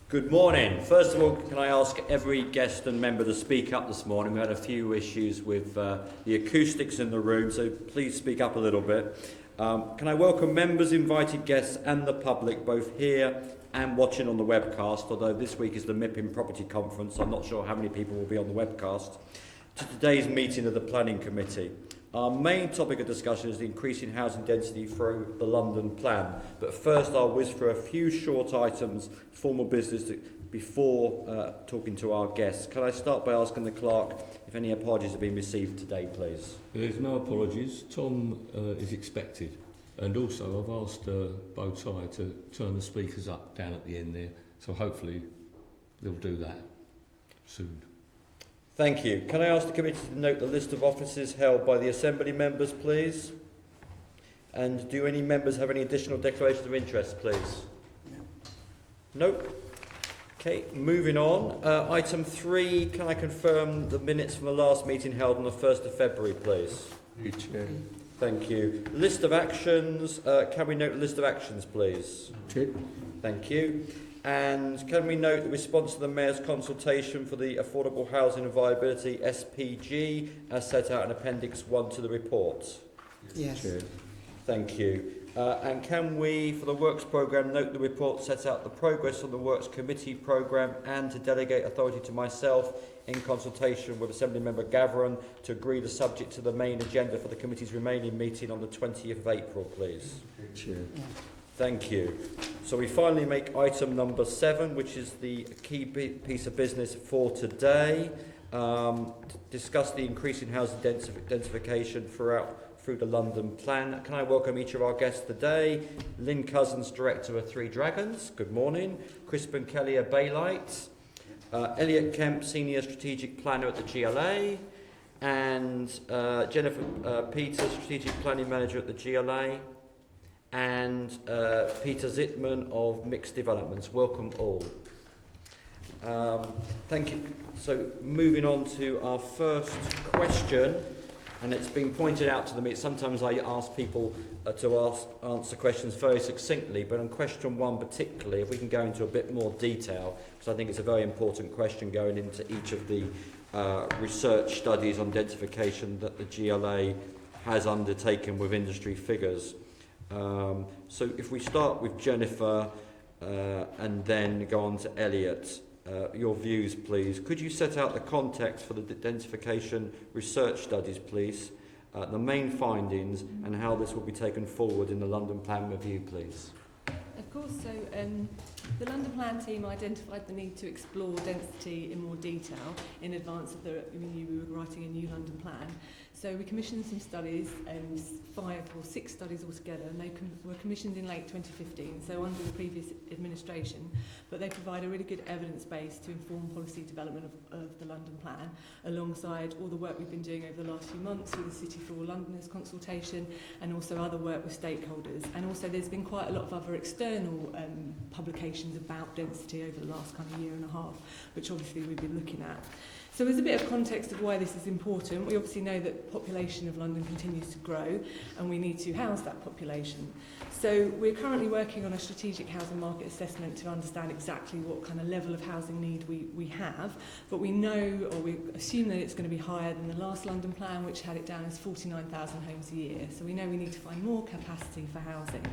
Good morning. First of all, can I ask every guest and member to speak up this morning? We had a few issues with the acoustics in the room, so please speak up a little bit. Can I welcome members, invited guests and the public, both here and watching on the webcast, although this week is the MIPIM Property Conference, I'm not sure how many people will be on the webcast, to today's meeting of the Planning Committee. Our main topic of discussion is the increasing housing density through the London Plan. But first I'll whiz through a few short items, formal business, before talking to our guests. Can I start by asking the clerk if any apologies have been received today, please? There's no apologies. Tom is expected. And also I've asked Bow Tie to turn the speakers up down at the end there. So hopefully they'll do that soon. Thank you. Can I ask the committee to note the list of offices held by the Assembly members, please? And do any members have any additional declarations of interest, please? No. Nope. Okay, moving on. Item 3, can I confirm the minutes from the last meeting held on the 1st of February, please? Chair. Thank you. List of actions. Can we note the list of actions, please? Chair. Thank you. And can we note the response to the Mayor's consultation for the Affordable Housing and Viability SPG as set out in Appendix 1 to the report? Yes. Chair. Thank you. And can we, for the Works Programme, note the report sets out the progress on the Works Committee Programme and to delegate authority to myself in consultation with Assembly Member Gavron to agree the subject to the main agenda for the committee's remaining meeting on the 20th of April, please? Chair. Yeah. Thank you. So we finally make item number 7, which is the key piece of business for today. To discuss the increasing housing densification through the London Plan. Can I welcome each of our guests today? Lynn Cousins, Director of Three Dragons. Good morning. Crispin Kelly, a Baylight. Elliot Kemp, Senior Strategic Planner at the GLA. And Jennifer Peters, Strategic Planning Manager at the GLA. And Peter Zittman of Mixed Developments. Welcome all. Thank you. So moving on to our first question, and it's been pointed out to me, sometimes I ask people to answer questions very succinctly, but on question 1 particularly, if we can go into a bit more detail, because I think it's a very important question going into each of the research studies on densification that the GLA has undertaken with industry figures. So if we start with Jennifer and then go on to Elliot, your views please. Could you set out the context for the densification research studies please, the main findings and how this will be taken forward in the London Plan review please? Of course, so the London Plan team identified the need to explore density in more detail in advance of we were writing a new London Plan. So we commissioned some studies, 5 or 6 studies altogether, and they were commissioned in late 2015, so under the previous administration, but they provide a really good evidence base to inform policy development of the London Plan, alongside all the work we've been doing over the last few months with the City for All Londoners consultation, and also other work with stakeholders. And also there's been quite a lot of other external publications about density over the last kind of year and a half, which obviously we've been looking at. So there's a bit of context of why this is important. We obviously know that the population of London continues to grow and we need to house that population. So we're currently working on a strategic housing market assessment to understand exactly what kind of level of housing need we have, but we know, or we assume that it's going to be higher than the last London Plan, which had it down as 49,000 homes a year. So we know we need to find more capacity for housing.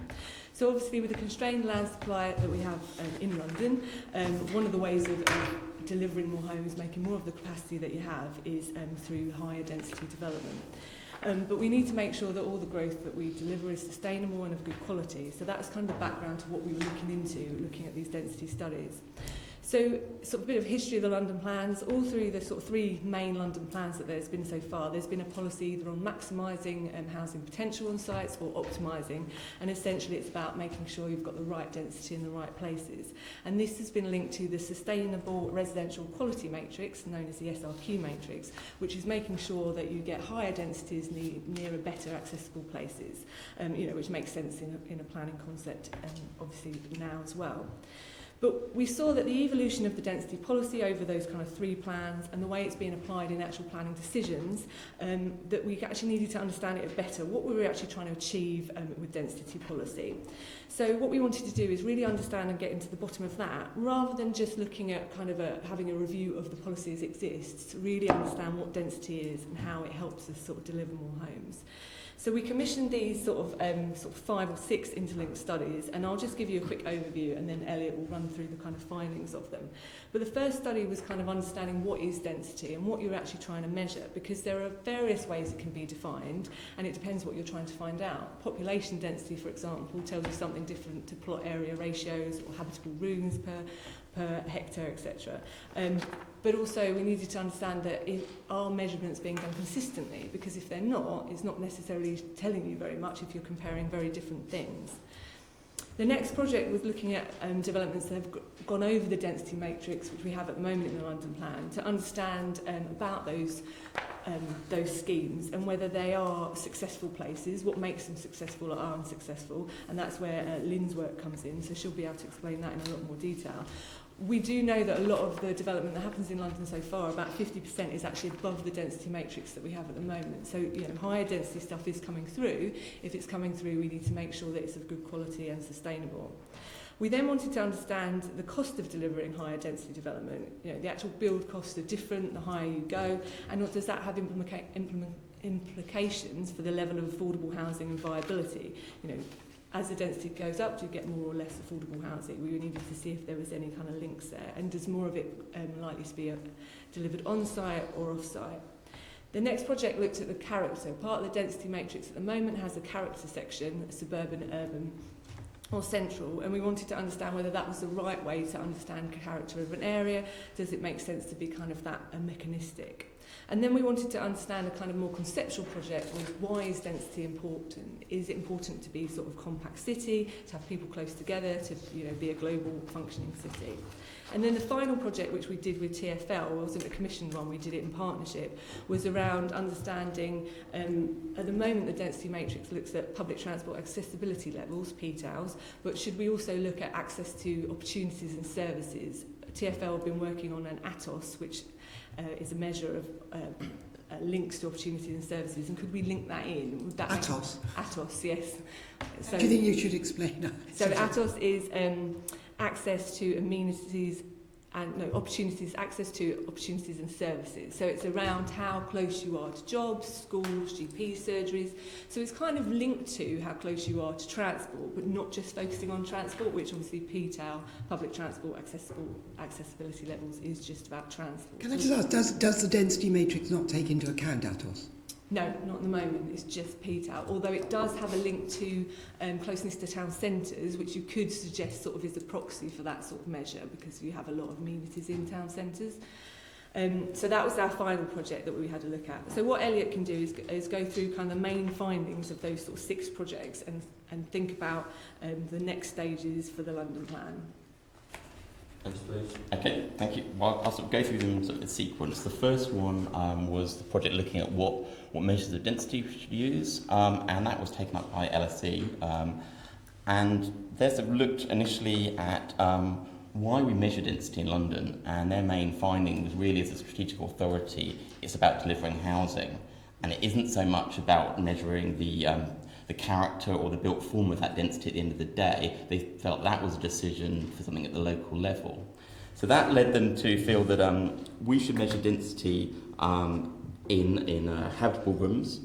So obviously with the constrained land supply that we have in London, one of the ways of delivering more homes, making more of the capacity that you have, is through higher density development. But we need to make sure that all the growth that we deliver is sustainable and of good quality. So that's kind of the background to what we were looking into, looking at these density studies. So sort of a bit of history of the London plans. All through the sort of 3 main London plans that there's been so far, there's been a policy either on maximising housing potential on sites or optimising, and essentially it's about making sure you've got the right density in the right places. And this has been linked to the Sustainable Residential Quality Matrix, known as the SRQ matrix, which is making sure that you get higher densities nearer better accessible places, which makes sense in a planning concept, obviously now as well. But we saw that the evolution of the density policy over those kind of 3 plans and the way it's being applied in actual planning decisions, that we actually needed to understand it better, what we were actually trying to achieve with density policy. So what we wanted to do is really understand and get into the bottom of that, rather than just looking at kind of having a review of the policy as it exists, to really understand what density is and how it helps us sort of deliver more homes. So we commissioned these sort of 5 or 6 interlinked studies, and I'll just give you a quick overview and then Elliot will run through the kind of findings of them. But the first study was kind of understanding what is density and what you're actually trying to measure, because there are various ways it can be defined and it depends what you're trying to find out. Population density, for example, tells you something different to plot area ratios or habitable rooms per hectare, etc. But also we needed to understand that are measurements being done consistently, because if they're not, it's not necessarily telling you very much if you're comparing very different things. The next project was looking at developments that have gone over the density matrix, which we have at the moment in the London Plan, to understand about those schemes and whether they are successful places, what makes them successful or are unsuccessful, and that's where Lynn's work comes in, so she'll be able to explain that in a lot more detail. We do know that a lot of the development that happens in London so far, about 50% is actually above the density matrix that we have at the moment. So, higher density stuff is coming through. If it's coming through, we need to make sure that it's of good quality and sustainable. We then wanted to understand the cost of delivering higher density development. The actual build costs are different the higher you go, and what does that have implications for the level of affordable housing and viability? As the density goes up, do you get more or less affordable housing? We needed to see if there was any kind of links there, and does more of it likely to be delivered on-site or off-site? The next project looked at the character. Part of the density matrix at the moment has a character section, suburban, urban, or central, and we wanted to understand whether that was the right way to understand the character of an area. Does it make sense to be kind of that mechanistic? And then we wanted to understand a kind of more conceptual project was, why is density important? Is it important to be sort of compact city, to have people close together, to be a global functioning city? And then the final project, which we did with TfL, wasn't a commissioned one, we did it in partnership, was around understanding, at the moment the density matrix looks at public transport accessibility levels, PTALs, but should we also look at access to opportunities and services? TfL have been working on an ATOS, which is a measure of links to opportunities and services, and could we link that in? Would that ATOS? ATOS, yes. So, do you think you should explain that? So ATOS is access to amenities and access to opportunities and services. So it's around how close you are to jobs, schools, GP surgeries. So it's kind of linked to how close you are to transport, but not just focusing on transport, which obviously PTAL, public transport accessibility levels, is just about transport. Can I just ask, does the density matrix not take into account ATOS? No, not at the moment. It's just PTAL, although it does have a link to closeness to town centres, which you could suggest sort of is a proxy for that sort of measure, because you have a lot of amenities in town centres. So that was our final project that we had to look at. So what Elliot can do is go through kind of the main findings of those sort of 6 projects and think about the next stages for the London Plan. Thanks, please. Okay, thank you. Well, I'll sort of go through them sort of in sequence. The first one was the project looking at what measures of density we should use, and that was taken up by LSE. And they sort of looked initially at why we measure density in London, and their main finding was really, as a strategic authority, it's about delivering housing, and it isn't so much about measuring the character or the built form of that density at the end of the day. They felt that was a decision for something at the local level. So that led them to feel that we should measure density in habitable rooms,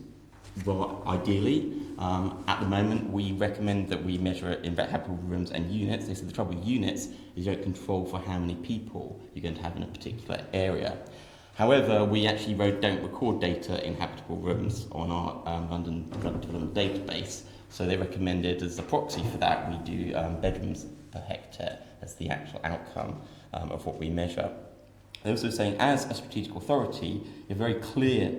ideally. At the moment, we recommend that we measure it in habitable rooms and units. They said the trouble with units is you don't control for how many people you're going to have in a particular area. However, we actually don't record data in habitable rooms on our London Development Database, so they recommended as a proxy for that we do bedrooms per hectare as the actual outcome of what we measure. They're also saying, as a strategic authority, a very clear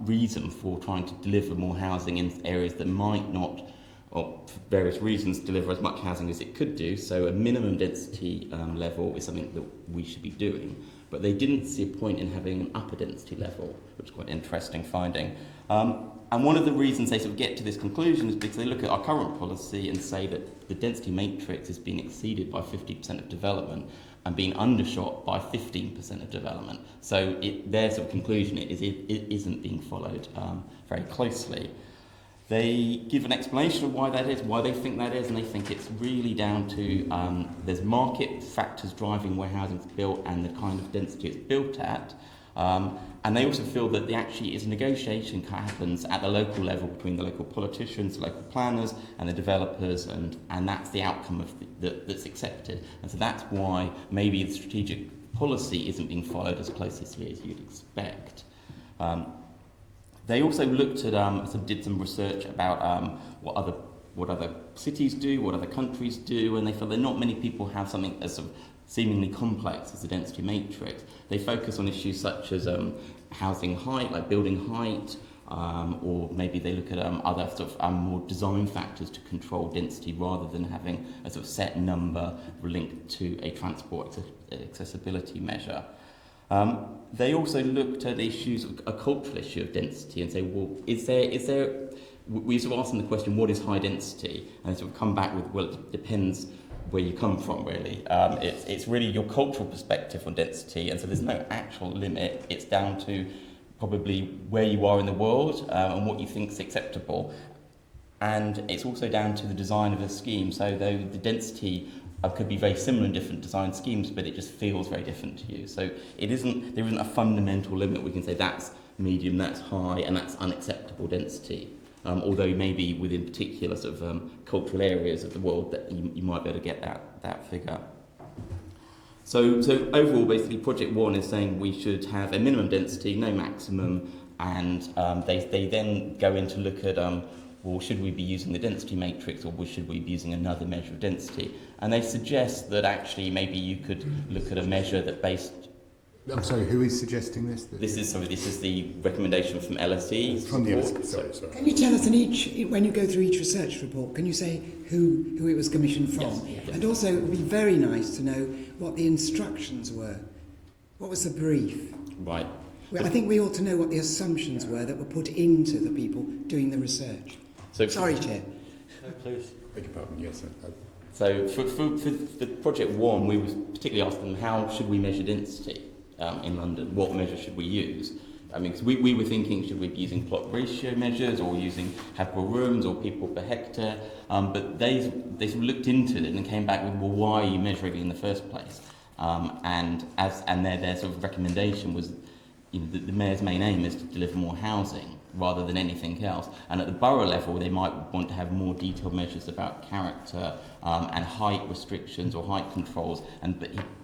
reason for trying to deliver more housing in areas that might not or for various reasons, deliver as much housing as it could do. So a minimum density level is something that we should be doing. But they didn't see a point in having an upper density level, which is quite an interesting finding. And one of the reasons they sort of get to this conclusion is because they look at our current policy and say that the density matrix is being exceeded by 50% of development and being undershot by 15% of development. So their sort of conclusion is it isn't being followed very closely. They give an explanation of why that is, why they think that is, and they think it's really down to there's market factors driving where housing's built and the kind of density it's built at. And they also feel that there actually is a negotiation that happens at the local level between the local politicians, the local planners and the developers, and that's the outcome of that's accepted. And so that's why maybe the strategic policy isn't being followed as closely as you'd expect. They also looked at, did some research about what other cities do, what other countries do, and they felt that not many people have something as sort of seemingly complex as the density matrix. They focus on issues such as housing height, like building height, or maybe they look at other sort of more design factors to control density rather than having a sort of set number linked to a transport accessibility measure. They also looked at issues, a cultural issue of density, and say, well, is there? We sort of asked them the question, what is high density? And they sort of come back with, well, it depends where you come from, really. It's really your cultural perspective on density, and so there's no actual limit. It's down to probably where you are in the world and what you think is acceptable. And it's also down to the design of a scheme. So though the density could be very similar in different design schemes, but it just feels very different to you. So there isn't a fundamental limit. We can say that's medium, that's high, and that's unacceptable density. Although maybe within particular sort of cultural areas of the world that you might be able to get that figure. So overall, basically, Project One is saying we should have a minimum density, no maximum, and they then go in to look at well, should we be using the density matrix or should we be using another measure of density? And they suggest that actually maybe you could look at a measure that based... I'm sorry, who is suggesting this? This is the recommendation from LSE. From the LSE, sorry. Can you tell us when you go through each research report, can you say who it was commissioned from? Yes. And also, it would be very nice to know what the instructions were. What was the brief? Right. Well, I think we ought to know what the assumptions were that were put into the people doing the research. Sorry, Chair. No, please. Beg your pardon, yes. So for the Project One, we was particularly asking them how should we measure density in London? What measure should we use? I mean, 'cause we were thinking, should we be using plot ratio measures or using habitable rooms or people per hectare? But they sort of looked into it and came back with, well, why are you measuring it in the first place? And their sort of recommendation was, the Mayor's main aim is to deliver more housing rather than anything else. And at the borough level, they might want to have more detailed measures about character and height restrictions or height controls.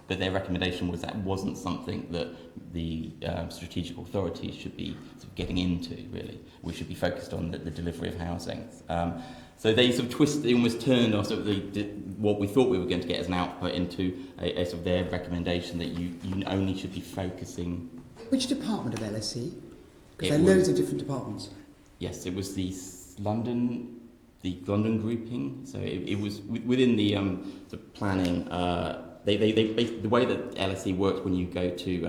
But their recommendation was that wasn't something that the strategic authorities should be sort of getting into, really. We should be focused on the delivery of housing. So they sort of they almost turned off sort of what we thought we were going to get as an output into a sort of their recommendation that you only should be focusing. Which department of LSE? Because there are loads of different departments. Yes, it was the London grouping. So it was within the planning. The way that LSE works when you go to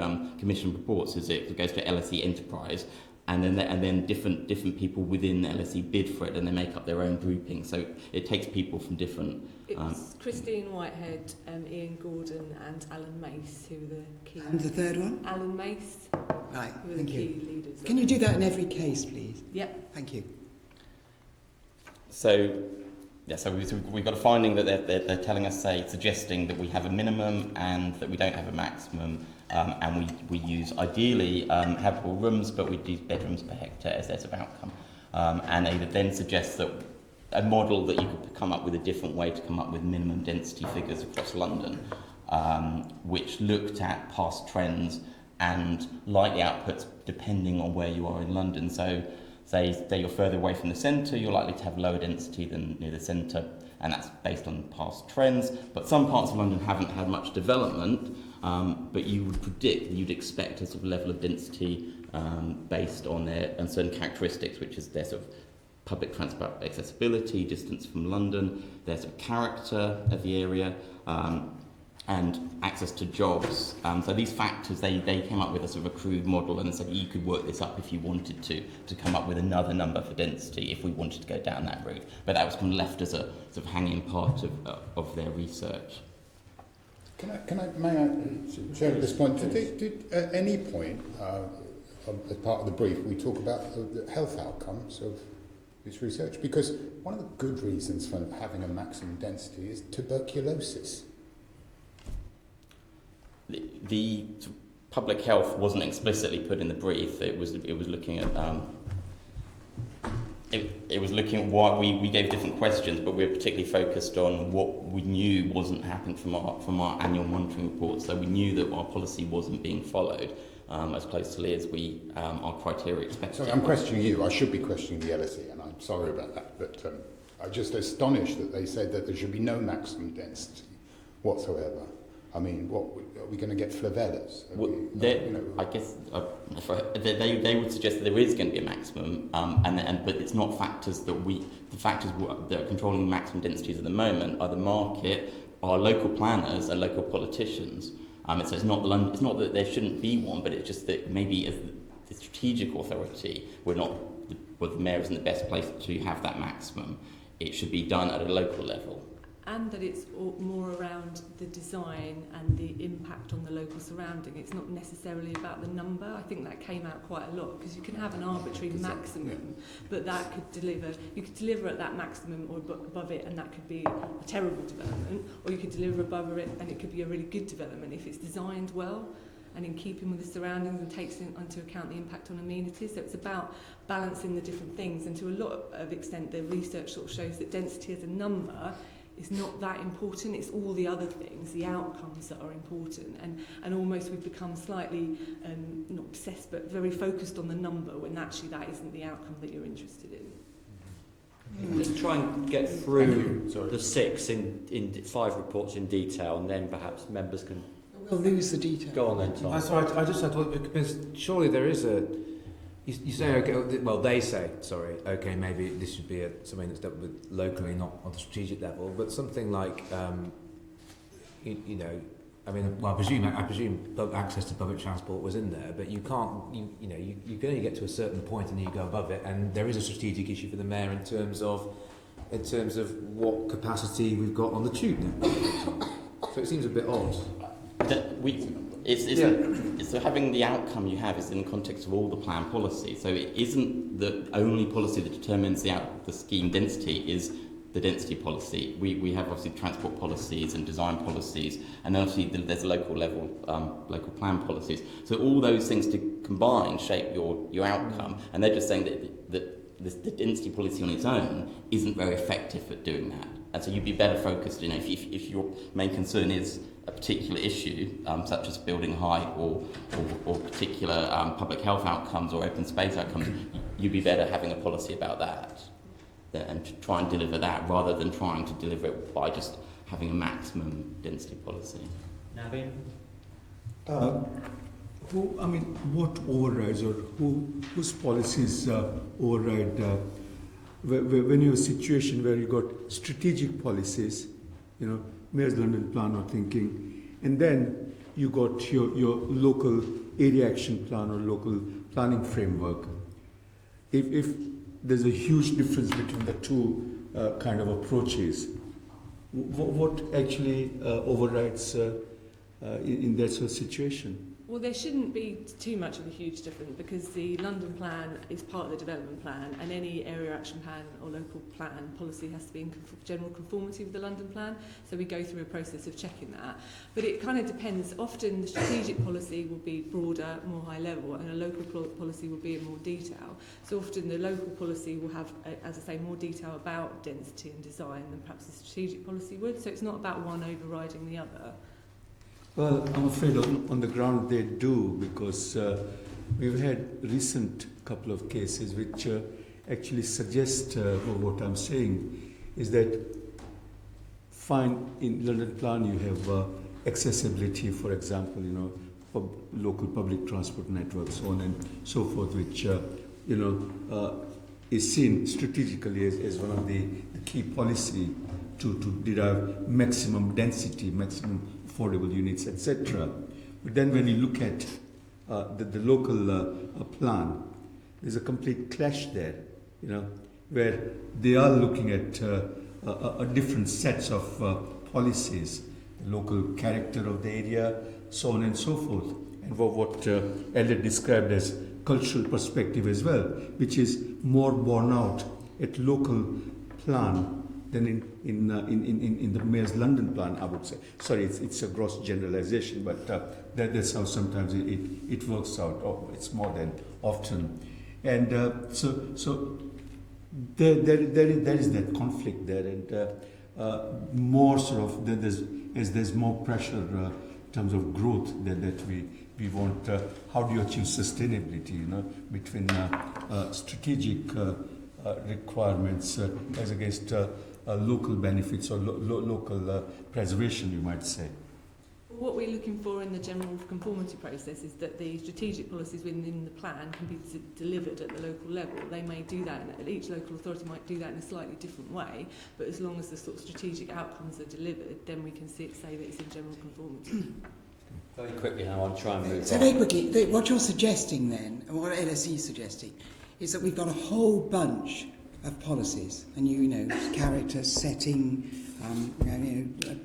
commission reports is it goes to LSE Enterprise, and then different people within LSE bid for it, and they make up their own grouping. So it takes people from different. It's Christine Whitehead, Ian Gordon, and Alan Mace who are the key. And the third one? Alan Mace, Right, who are the thank key you. leaders. Can you do that in every case, please? Yep. Thank you. So we've got a finding that they're telling us, suggesting that we have a minimum and that we don't have a maximum, and we use ideally habitable rooms, but we use bedrooms per hectare as their sort of outcome. And they then suggest that a model that you could come up with a different way to come up with minimum density figures across London, which looked at past trends and likely outputs depending on where you are in London. So say you're further away from the centre, you're likely to have lower density than near the centre, and that's based on past trends. But some parts of London haven't had much development, but you would predict, you'd expect a sort of level of density based on their certain characteristics, which is their sort of public transport accessibility, distance from London, there's a character of the area, and access to jobs. So these factors, they came up with a sort of a crude model and said you could work this up if you wanted to come up with another number for density if we wanted to go down that route. But that was kind of left as a sort of hanging part of their research. May I share at this point? Did at any point, as part of the brief, we talk about the health outcomes of this research? Because one of the good reasons for having a maximum density is tuberculosis. The public health wasn't explicitly put in the brief. It was looking at it was looking at why we gave different questions, but we were particularly focused on what we knew wasn't happening from our annual monitoring report. So we knew that our policy wasn't being followed as closely as our criteria expected. Sorry, I'm questioning you. I should be questioning the LSE, and I'm sorry about that. But I'm just astonished that they said that there should be no maximum density whatsoever. I mean, what are we going to get flavellas? I guess they would suggest that there is going to be a maximum, but it's not factors that the factors that are controlling maximum densities at the moment are the market, our local planners, and local politicians. So it's not that there shouldn't be one, but it's just that maybe as the strategic authority, the mayor isn't the best place to have that maximum. It should be done at a local level. And that it's more around the design and the impact on the local surrounding. It's not necessarily about the number. I think that came out quite a lot, because you can have an arbitrary maximum, but that could you could deliver at that maximum or above it, and that could be a terrible development, or you could deliver above it and it could be a really good development if it's designed well and in keeping with the surroundings and takes into account the impact on amenities. So it's about balancing the different things, and to a lot of extent the research sort of shows that density as a number is not that important. It's all the other things, the outcomes, that are important, and almost we've become slightly not obsessed but very focused on the number, when actually that isn't the outcome that you're interested in. Let's try and get through the 6 in 5 reports in detail, and then perhaps members can We'll lose the detail. go on then, Tom. That's right. I just had to, because surely there is a. You say, okay, well, they say, sorry, okay, maybe this should be something that's dealt with locally, not on the strategic level, but something like, you know, I mean, well, I presume access to public transport was in there, but you can't, you can only get to a certain point and then you go above it, and there is a strategic issue for the mayor in terms of what capacity we've got on the tube now. So it seems a bit odd. So having the outcome you have is in the context of all the plan policy. So it isn't the only policy that determines the scheme density is the density policy. We have obviously transport policies and design policies, and obviously there's local level local plan policies. So all those things combined shape your outcome, and they're just saying that the density policy on its own isn't very effective at doing that. And so you'd be better focused, if your main concern is a particular issue, such as building height or particular public health outcomes or open space outcomes, you'd be better having a policy about that and to try and deliver that rather than trying to deliver it by just having a maximum density policy. Navin? What overrides or whose policies override when you have a situation where you got strategic policies, Mayor's London Plan or thinking, and then you got your local area action plan or local planning framework. If there's a huge difference between the two kind of approaches, what actually overrides in that sort of situation? Well, there shouldn't be too much of a huge difference, because the London plan is part of the development plan, and any area action plan or local plan policy has to be in general conformity with the London plan. So we go through a process of checking that. But it kind of depends. Often the strategic policy will be broader, more high level, and a local policy will be in more detail. So often the local policy will have, as I say, more detail about density and design than perhaps the strategic policy would. So it's not about one overriding the other. Well, I'm afraid on the ground they do, because we've had recent couple of cases which actually suggest what I'm saying is that fine, in London Plan you have accessibility, for example, local public transport networks, so on and so forth, which is seen strategically as one of the key policy to derive maximum density, maximum affordable units, etc. But then when you look at the local plan, there's a complete clash there, where they are looking at a different sets of policies, the local character of the area, so on and so forth, and what Elliot described as cultural perspective as well, which is more borne out at local plan than in the Mayor's London plan, I would say. Sorry, it's a gross generalization, but that's how sometimes it works out. Oh, it's more than often. And so there is that conflict there, and more sort of there's more pressure in terms of growth that we want. How do you achieve sustainability? Between strategic requirements as against local benefits or local preservation, you might say. What we're looking for in the general conformity process is that the strategic policies within the plan can be delivered at the local level. They may do that, and each local authority might do that in a slightly different way, but as long as the sort of strategic outcomes are delivered, then we can say that it's in general conformity. Very quickly now, I'll try and move So on. very quickly, what you're suggesting then, and what LSE is suggesting, is that we've got a whole bunch of policies, and character, setting,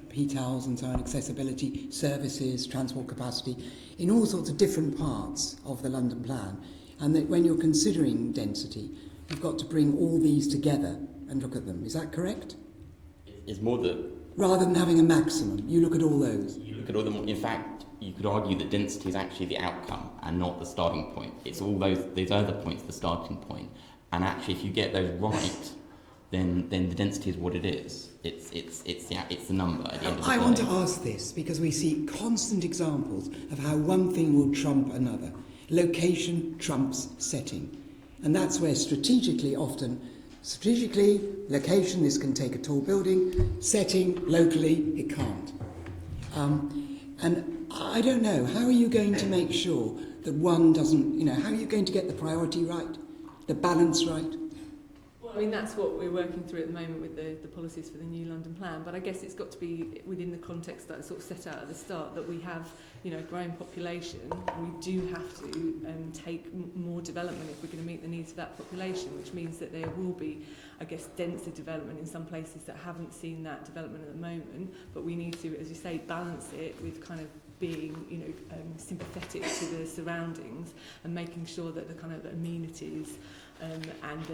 PTALs and so on, accessibility, services, transport capacity, in all sorts of different parts of the London plan, and that when you're considering density, you've got to bring all these together and look at them. Is that correct? It's more that Rather than having a maximum, you look at all those. you look at all them. In fact, you could argue that density is actually the outcome and not the starting point. It's all these other points, the starting point. And actually, if you get those right, then the density is what it is. It's the number at the end of the day. I want to ask this because we see constant examples of how one thing will trump another. Location trumps setting. And that's where strategically, location, this can take a tall building. Setting, locally, it can't. And I don't know, how are you going to make sure that one doesn't, how are you going to get the priority right, the balance right? Well, I mean, that's what we're working through at the moment with the policies for the new London plan, but I guess it's got to be within the context that I sort of set out at the start, that we have, a growing population. We do have to take more development if we're going to meet the needs of that population, which means that there will be, I guess, denser development in some places that haven't seen that development at the moment, but we need to, as you say, balance it with kind of being, sympathetic to the surroundings and making sure that the kind of amenities and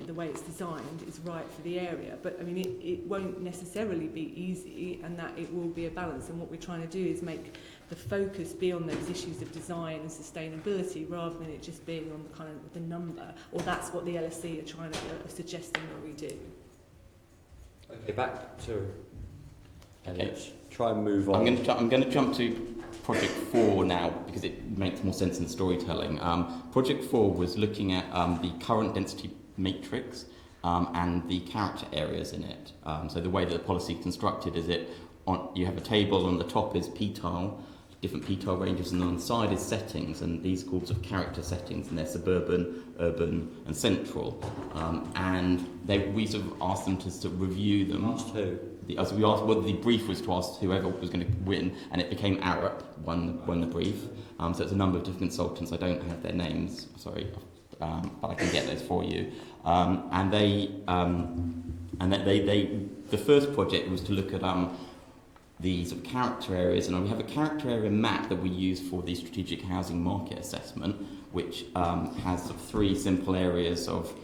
the way it's designed is right for the area. But I mean, it won't necessarily be easy, and that it will be a balance. And what we're trying to do is make the focus be on those issues of design and sustainability, rather than it just being on the kind of the number. Or that's what the LSE are trying to suggesting that we do. Okay, back to Okay. Let's try and move on. I'm going to jump to Project 4 now because it makes more sense in the storytelling. Project 4 was looking at the current density matrix and the character areas in it. So the way that the policy is constructed is you have a table, on the top is PTAL, different PTAL ranges, and on the side is settings, and these calls of character settings, and they're suburban, urban and central. And we sort of asked them to sort of review them. Asked who? We asked whether the brief was to ask whoever was going to win, and it became Arup won the brief. So it's a number of different consultants. I don't have their names, sorry, but I can get those for you. The first project was to look at the sort of character areas, and we have a character area map that we use for the strategic housing market assessment, which has sort of 3 simple areas of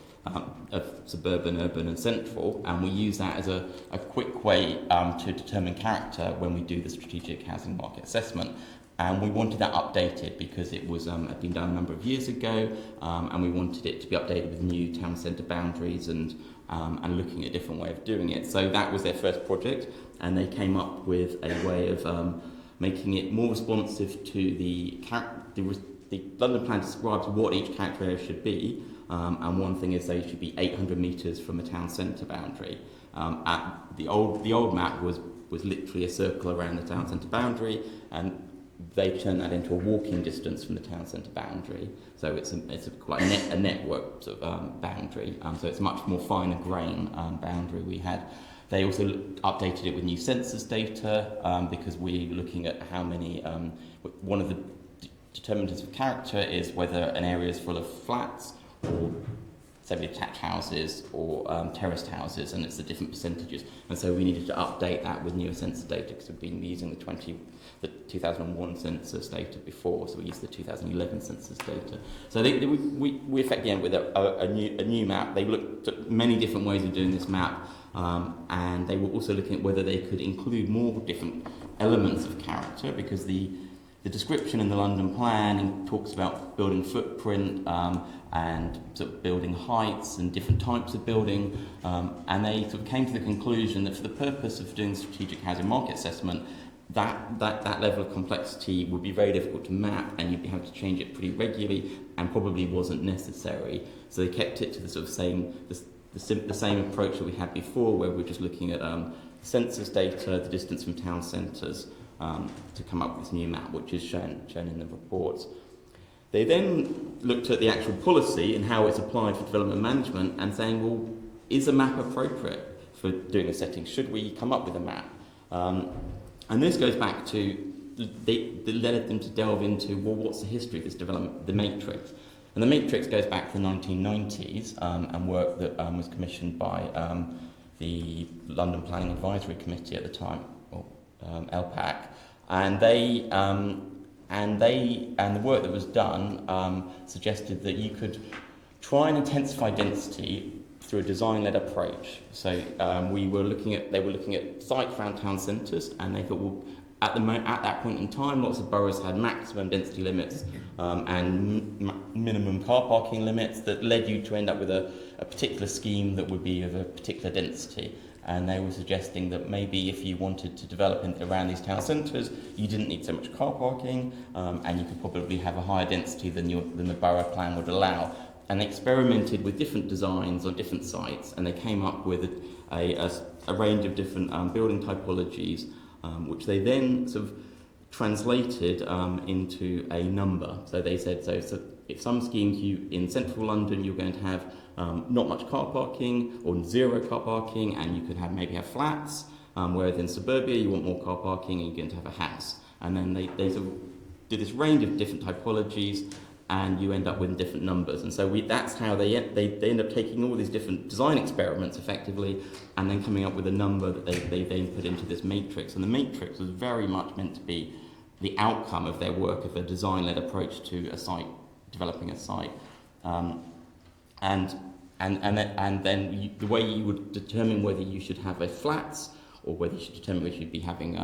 suburban, urban and central, and we use that as a quick way to determine character when we do the strategic housing market assessment. And we wanted that updated because it was had been done a number of years ago, and we wanted it to be updated with new town centre boundaries and looking at a different way of doing it. So that was their first project, and they came up with a way of making it more responsive to the London plan describes what each character area should be, and one thing is they should be 800 metres from a town centre boundary. The old map was literally a circle around the town centre boundary, and they turn that into a walking distance from the town centre boundary. So it's quite a network sort of boundary. So it's much more finer grain boundary we had. They also updated it with new census data because we're looking at how many. One of the determinants of character is whether an area is full of flats or semi-detached houses or terraced houses, and it's the different percentages. And so we needed to update that with newer census data because we've been using the 2001 census data before, so we used the 2011 census data. So we effectively ended with a new map. They looked at many different ways of doing this map, and they were also looking at whether they could include more different elements of character, because the description in the London Plan talks about building footprint and sort of building heights and different types of building, and they sort of came to the conclusion that for the purpose of doing strategic housing market assessment, that level of complexity would be very difficult to map, and you'd have to change it pretty regularly, and probably wasn't necessary. So they kept it to the sort of the same approach that we had before, where we're just looking at census data, the distance from town centres, to come up with this new map, which is shown in the reports. They then looked at the actual policy and how it's applied for development management, and saying, well, is a map appropriate for doing a setting? Should we come up with a map? And this goes back to, they led them to delve into, well, what's the history of this development, the matrix? And the matrix goes back to the 1990s and work that was commissioned by the London Planning Advisory Committee at the time, or LPAC, and the work that was done suggested that you could try and intensify density through a design-led approach. So they were looking at sites around town centres, and they thought, well, at that point in time, lots of boroughs had maximum density limits and minimum car parking limits that led you to end up with a particular scheme that would be of a particular density. And they were suggesting that maybe if you wanted to develop around these town centres, you didn't need so much car parking, and you could probably have a higher density than the borough plan would allow. And they experimented with different designs on different sites, and they came up with a range of different building typologies, which they then sort of translated into a number. So they said, so if some schemes in central London you're going to have not much car parking or zero car parking, and you could maybe have flats, whereas in suburbia you want more car parking and you're going to have a house. And then they sort of did this range of different typologies, and you end up with different numbers. And so that's how they end up taking all these different design experiments effectively, and then coming up with a number that they then put into this matrix. And the matrix was very much meant to be the outcome of their work, of a design-led approach to a site, developing a site. And then the way you would determine whether you should have a flats or whether you should determine whether you should be having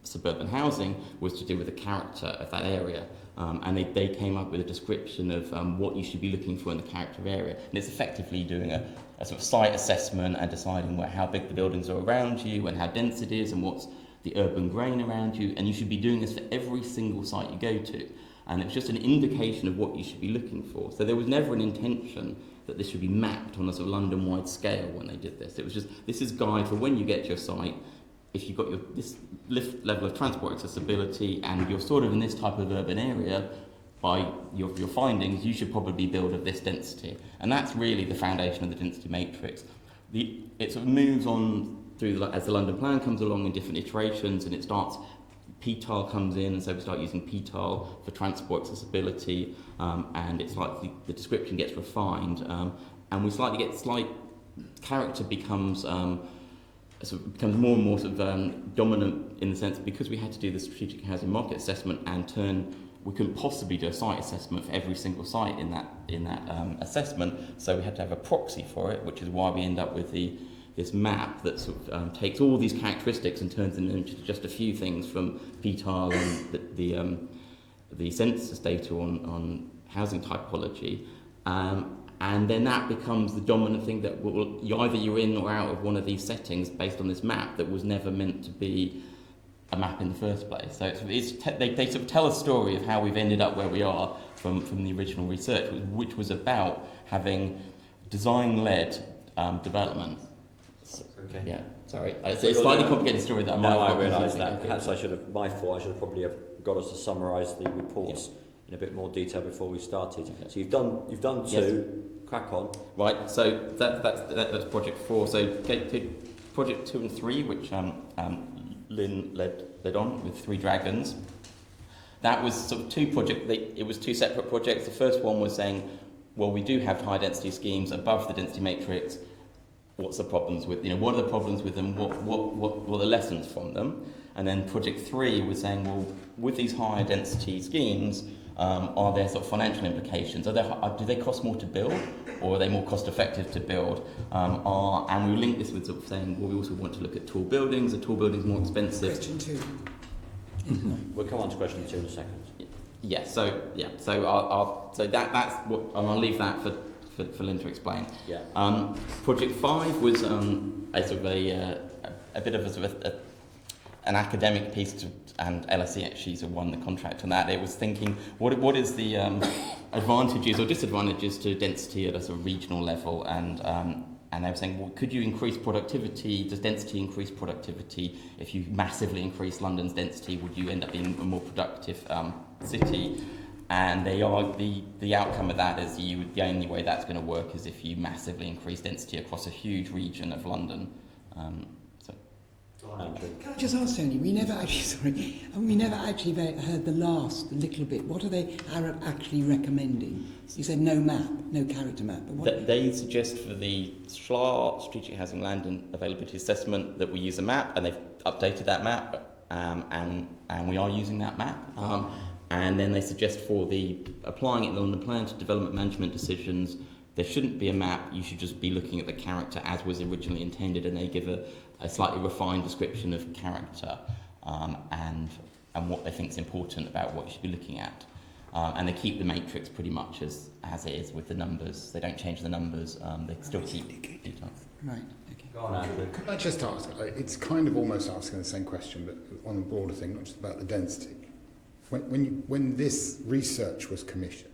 suburban housing was to do with the character of that area. And they came up with a description of what you should be looking for in the character of area. And it's effectively doing a sort of site assessment and deciding how big the buildings are around you and how dense it is and what's the urban grain around you. And you should be doing this for every single site you go to. And it's just an indication of what you should be looking for. So there was never an intention that this should be mapped on a sort of London-wide scale when they did this. It was just, this is guide for when you get to your site. If you've got this level of transport accessibility and you're sort of in this type of urban area, by your findings, you should probably build of this density. And that's really the foundation of the density matrix. It sort of moves on through as the London Plan comes along in different iterations, and it starts, PTAL comes in, and so we start using PTAL for transport accessibility, and it's like the description gets refined, and we slight character becomes becomes more and more sort of dominant in the sense because we had to do the strategic housing market assessment and we couldn't possibly do a site assessment for every single site in that assessment, so we had to have a proxy for it, which is why we end up with this map that sort of takes all these characteristics and turns them into just a few things from PTAL and the census data on housing typology. And then that becomes the dominant thing that either you're in or out of one of these settings based on this map that was never meant to be a map in the first place. So they sort of tell a story of how we've ended up where we are from the original research, which was about having design-led development. Okay. Yeah, sorry. It's a slightly complicated story that I might No, I have realise confusing. that. Perhaps I should have, my fault, I should have probably have got us to summarise the reports in a bit more detail before we started. Okay. So you've done two. Crack on. Right, so that's project 4. So go to project 2 and 3, which Lynn led on with 3 Dragons. That was sort of it was 2 separate projects. The first one was saying, well, we do have high density schemes above the density matrix. What's the problems with, what are the problems with them? What are the lessons from them? And then project 3 was saying, well, with these higher density schemes, are there sort of financial implications? Do they cost more to build, or are they more cost effective to build? And we link this with sort of saying, well, we also want to look at tall buildings. Are tall buildings more expensive? Question 2. We'll come on to question 2 in a second. Yeah. So that's what I'll leave that for Lynn to explain. Yeah. Project 5 was a sort of a bit of a sort of an academic piece, and LSE actually sort of won the contract on that. It was thinking, what is the advantages or disadvantages to density at a sort of regional level, and they were saying, well, could you increase productivity? Does density increase productivity? If you massively increase London's density, would you end up being a more productive city? And the outcome of that is the only way that's going to work is if you massively increase density across a huge region of London. Can I just ask Tony? We never actually heard the little bit. What are they actually recommending? You said no map, no character map. But what? They suggest for the SLAR, Strategic Housing Land and Availability Assessment, that we use a map, and they've updated that map, and we are using that map. And then they suggest for applying it in the London Plan to development management decisions, there shouldn't be a map. You should just be looking at the character as was originally intended, and they give a slightly refined description of character and what they think is important about what you should be looking at. And they keep the matrix pretty much as it is with the numbers. They don't change the numbers. They still keep details. Right. Okay. Go on, Andrew. Could I just ask, it's kind of almost asking the same question, but on a broader thing, not just about the density. When this research was commissioned,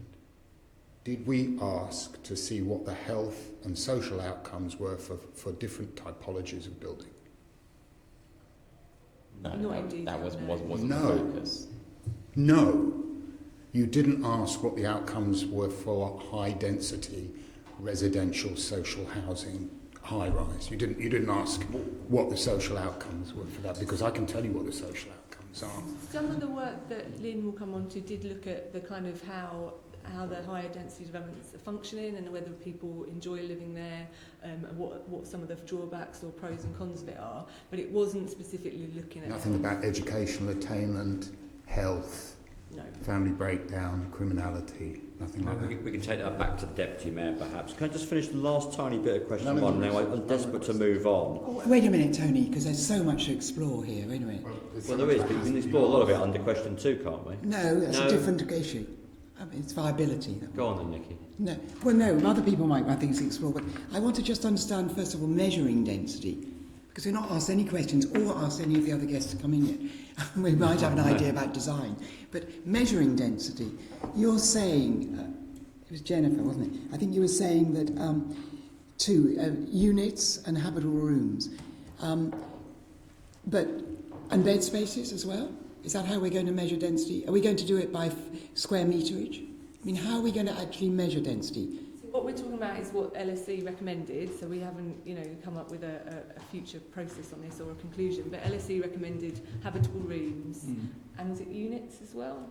did we ask to see what the health and social outcomes were for different typologies of building? No, Not indeed, that wasn't the No. focus. No. You didn't ask what the outcomes were for high density residential social housing high rise. You didn't ask what the social outcomes were for that, because I can tell you what the social outcomes are. Some of the work that Lynn will come on to did look at the kind of how the higher density developments are functioning and whether people enjoy living there, and what some of the drawbacks or pros and cons of it are. But it wasn't specifically looking at Nothing about educational attainment, health, no. family breakdown, criminality, nothing like that. We can take that back to the Deputy Mayor, perhaps. Can I just finish the last tiny bit of question No, 1 now? I'm desperate to move on. Oh, wait a minute, Tony, because there's so much to explore here. Wait a minute. Well, there is, but you can explore a lot of it under question 2, can't we? No, that's No. a different issue. I mean, it's viability. Go on then, Nikki. No, well, no, other people might want things to explore, but I want to just understand, first of all, measuring density, because we're not asked any questions or asked any of the other guests to come in yet. We might have an idea about design, but measuring density, you're saying, it was Jennifer, wasn't it? I think you were saying that units and habitable rooms, and bed spaces as well? Is that how we're going to measure density? Are we going to do it by square meterage? I mean, how are we going to actually measure density? So what we're talking about is what LSE recommended, so we haven't, come up with a future process on this or a conclusion, but LSE recommended habitable rooms, and was it units as well?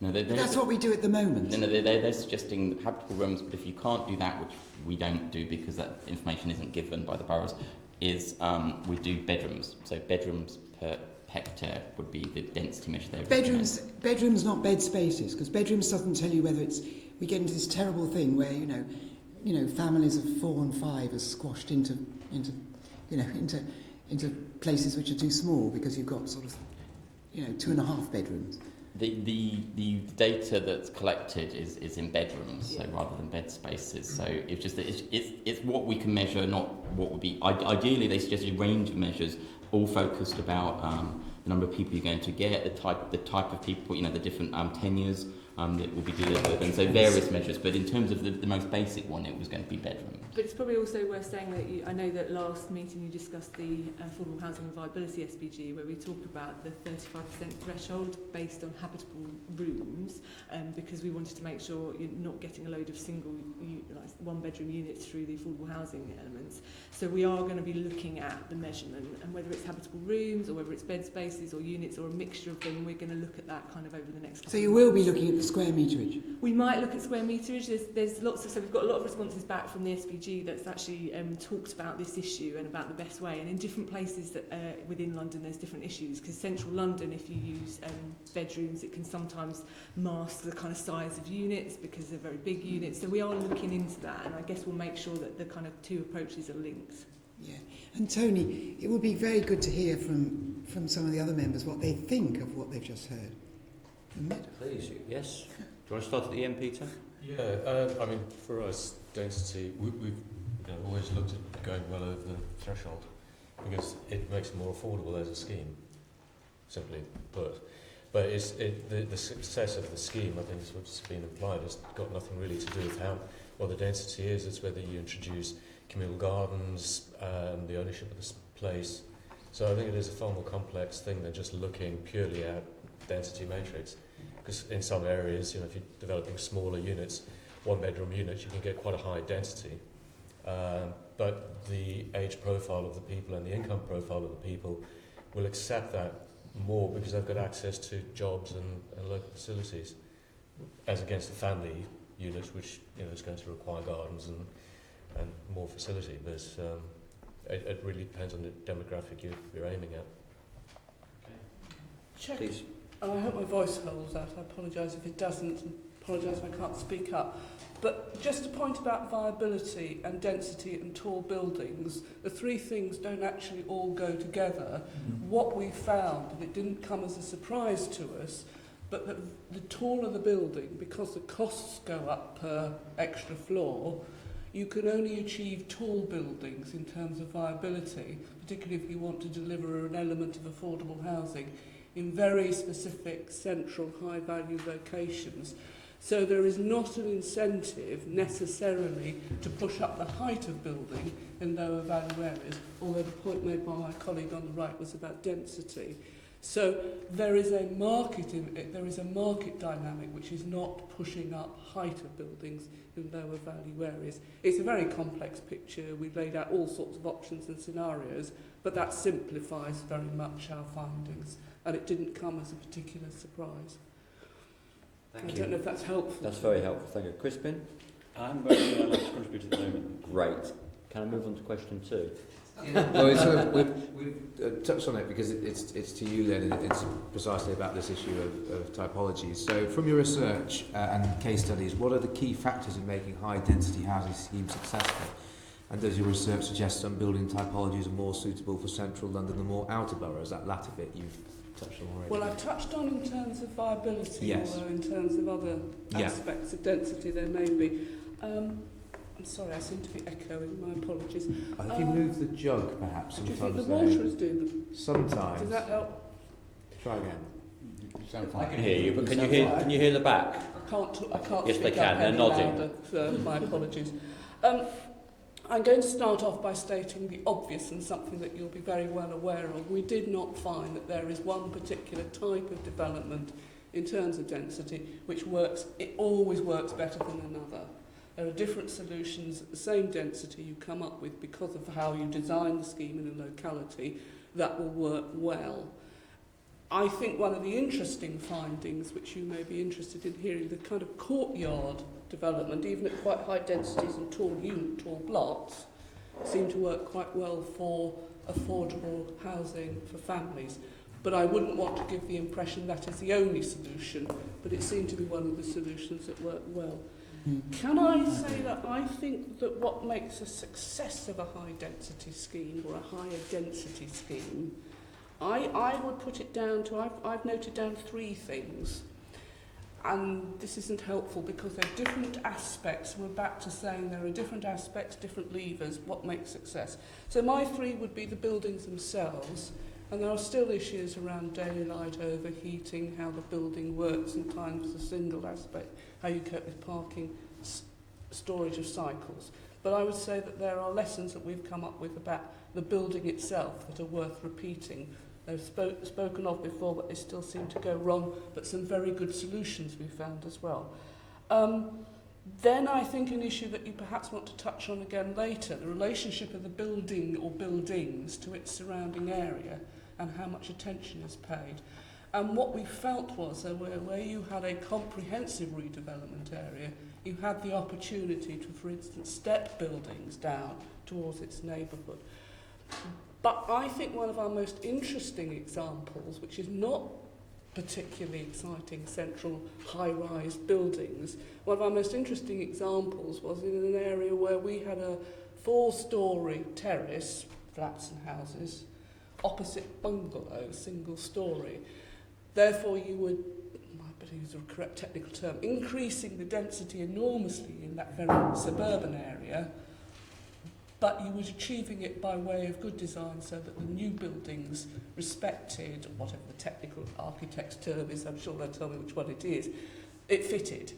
No, That's what we do at the moment. No, they're suggesting habitable rooms, but if you can't do that, which we don't do because that information isn't given by the boroughs, is we do bedrooms. So bedrooms per hectare would be the density measure there. Bedrooms, not bed spaces, because bedrooms doesn't tell you whether we get into this terrible thing where families of 4 and 5 are squashed into places which are too small because you've got sort of 2.5 bedrooms. The data that's collected is in bedrooms, so rather than bed spaces. So it's just that it's what we can measure, not what would be. Ideally, they suggest a range of measures, all focused about the number of people you're going to get, the type of people, the different tenures, that will be delivered, and so various measures. But in terms of the most basic one, it was going to be bedrooms. But it's probably also worth saying that I know that last meeting you discussed the Affordable Housing and Viability SPG, where we talked about the 35% threshold based on habitable rooms, because we wanted to make sure you're not getting a load of like one-bedroom units through the affordable housing elements. So we are going to be looking at the measurement, and whether it's habitable rooms or whether it's bed spaces or units or a mixture of them, we're going to look at that kind of over the next couple So you will be looking at the square meterage? We might look at square meterage. There's lots of, so we've got a lot of responses back from the SPG that's actually talked about this issue and about the best way. And in different places that within London, there's different issues. Because central London, if you use bedrooms, it can sometimes mask the kind of size of units because they're very big units. So we are looking into that, and I guess we'll make sure that the kind of two approaches are linked. Yeah. And Tony, it would be very good to hear from some of the other members what they think of what they've just heard. Please, yes. Do you want to start at the end, Peter? Yeah, I mean, for us, density, we've always looked at going well over the threshold because it makes it more affordable as a scheme, simply put. But the success of the scheme, I think is what's been implied, has got nothing really to do with what the density is. It's whether you introduce communal gardens, the ownership of this place. So I think it is a far more complex thing than just looking purely at density matrix. Because in some areas, if you're developing smaller units, one-bedroom units, you can get quite a high density. But the age profile of the people and the income profile of the people will accept that more because they've got access to jobs and local facilities, as against a family unit, which is going to require gardens and more facility. But it really depends on the demographic you're aiming at. Check. Please. I hope my voice holds out. I apologise if it doesn't. I apologise if I can't speak up. But just a point about viability and density and tall buildings, the three things don't actually all go together. What we found, and it didn't come as a surprise to us, but that the taller the building, because the costs go up per extra floor, you can only achieve tall buildings in terms of viability, particularly if you want to deliver an element of affordable housing in very specific central high-value locations. So there is not an incentive necessarily to push up the height of building in lower value areas, although the point made by my colleague on the right was about density. So there is a market dynamic which is not pushing up height of buildings in lower value areas. It's a very complex picture. We've laid out all sorts of options and scenarios, but that simplifies very much our findings, and it didn't come as a particular surprise. I don't know if that's helpful. That's very helpful. Thank you. Crispin? I'm very well to contribute at the moment. Great. Can I move on to question 2? Well, we've touched on it because it's to you, Len, and it's precisely about this issue of typologies. So from your research and case studies, what are the key factors in making high-density housing schemes successful? And does your research suggest some building typologies are more suitable for central London than more outer boroughs? That latter bit you've touched on already. Well, I've touched on in terms of viability, yes. Although in terms of other aspects of density there may be. I'm sorry, I seem to be echoing, my apologies. I think you move the jug, perhaps, Do you sometimes. think the waterers do them? Sometimes. Does that help? Try again. You sound fine. I can hear you, but can you hear the back? I can't Yes, speak they can. up They're any nodding. louder, so my apologies. I'm going to start off by stating the obvious and something that you'll be very well aware of. We did not find that there is one particular type of development in terms of density which works. It always works better than another. There are different solutions at the same density you come up with because of how you design the scheme in a locality that will work well. I think one of the interesting findings, which you may be interested in hearing, the kind of courtyard development, even at quite high densities and tall blocks, seem to work quite well for affordable housing for families. But I wouldn't want to give the impression that is the only solution, but it seemed to be one of the solutions that worked well. Can I say that I think that what makes a success of a high density scheme or a higher density scheme, I would put it down to, I've noted down 3 things. And this isn't helpful because there are different aspects. We're back to saying there are different aspects, different levers, what makes success. So my 3 would be the buildings themselves, And there are still issues around daylight, overheating, how the building works, and times the single aspect, how you cope with parking, storage of cycles. But I would say that there are lessons that we've come up with about the building itself that are worth repeating. They've spoken of before, but they still seem to go wrong, but some very good solutions we found as well. Then I think an issue that you perhaps want to touch on again later, the relationship of the building or buildings to its surrounding area and how much attention is paid. And what we felt was that where you had a comprehensive redevelopment area, you had the opportunity to, for instance, step buildings down towards its neighbourhood. But I think one of our most interesting examples, which is not particularly exciting central high-rise buildings, one of our most interesting examples was in an area where we had a 4-storey terrace, flats and houses, opposite bungalow, single story. Therefore, you would, I better use the correct technical term, increasing the density enormously in that very suburban area, but you were achieving it by way of good design so that the new buildings respected, whatever the technical architect's term is, I'm sure they'll tell me which one it is, it fitted.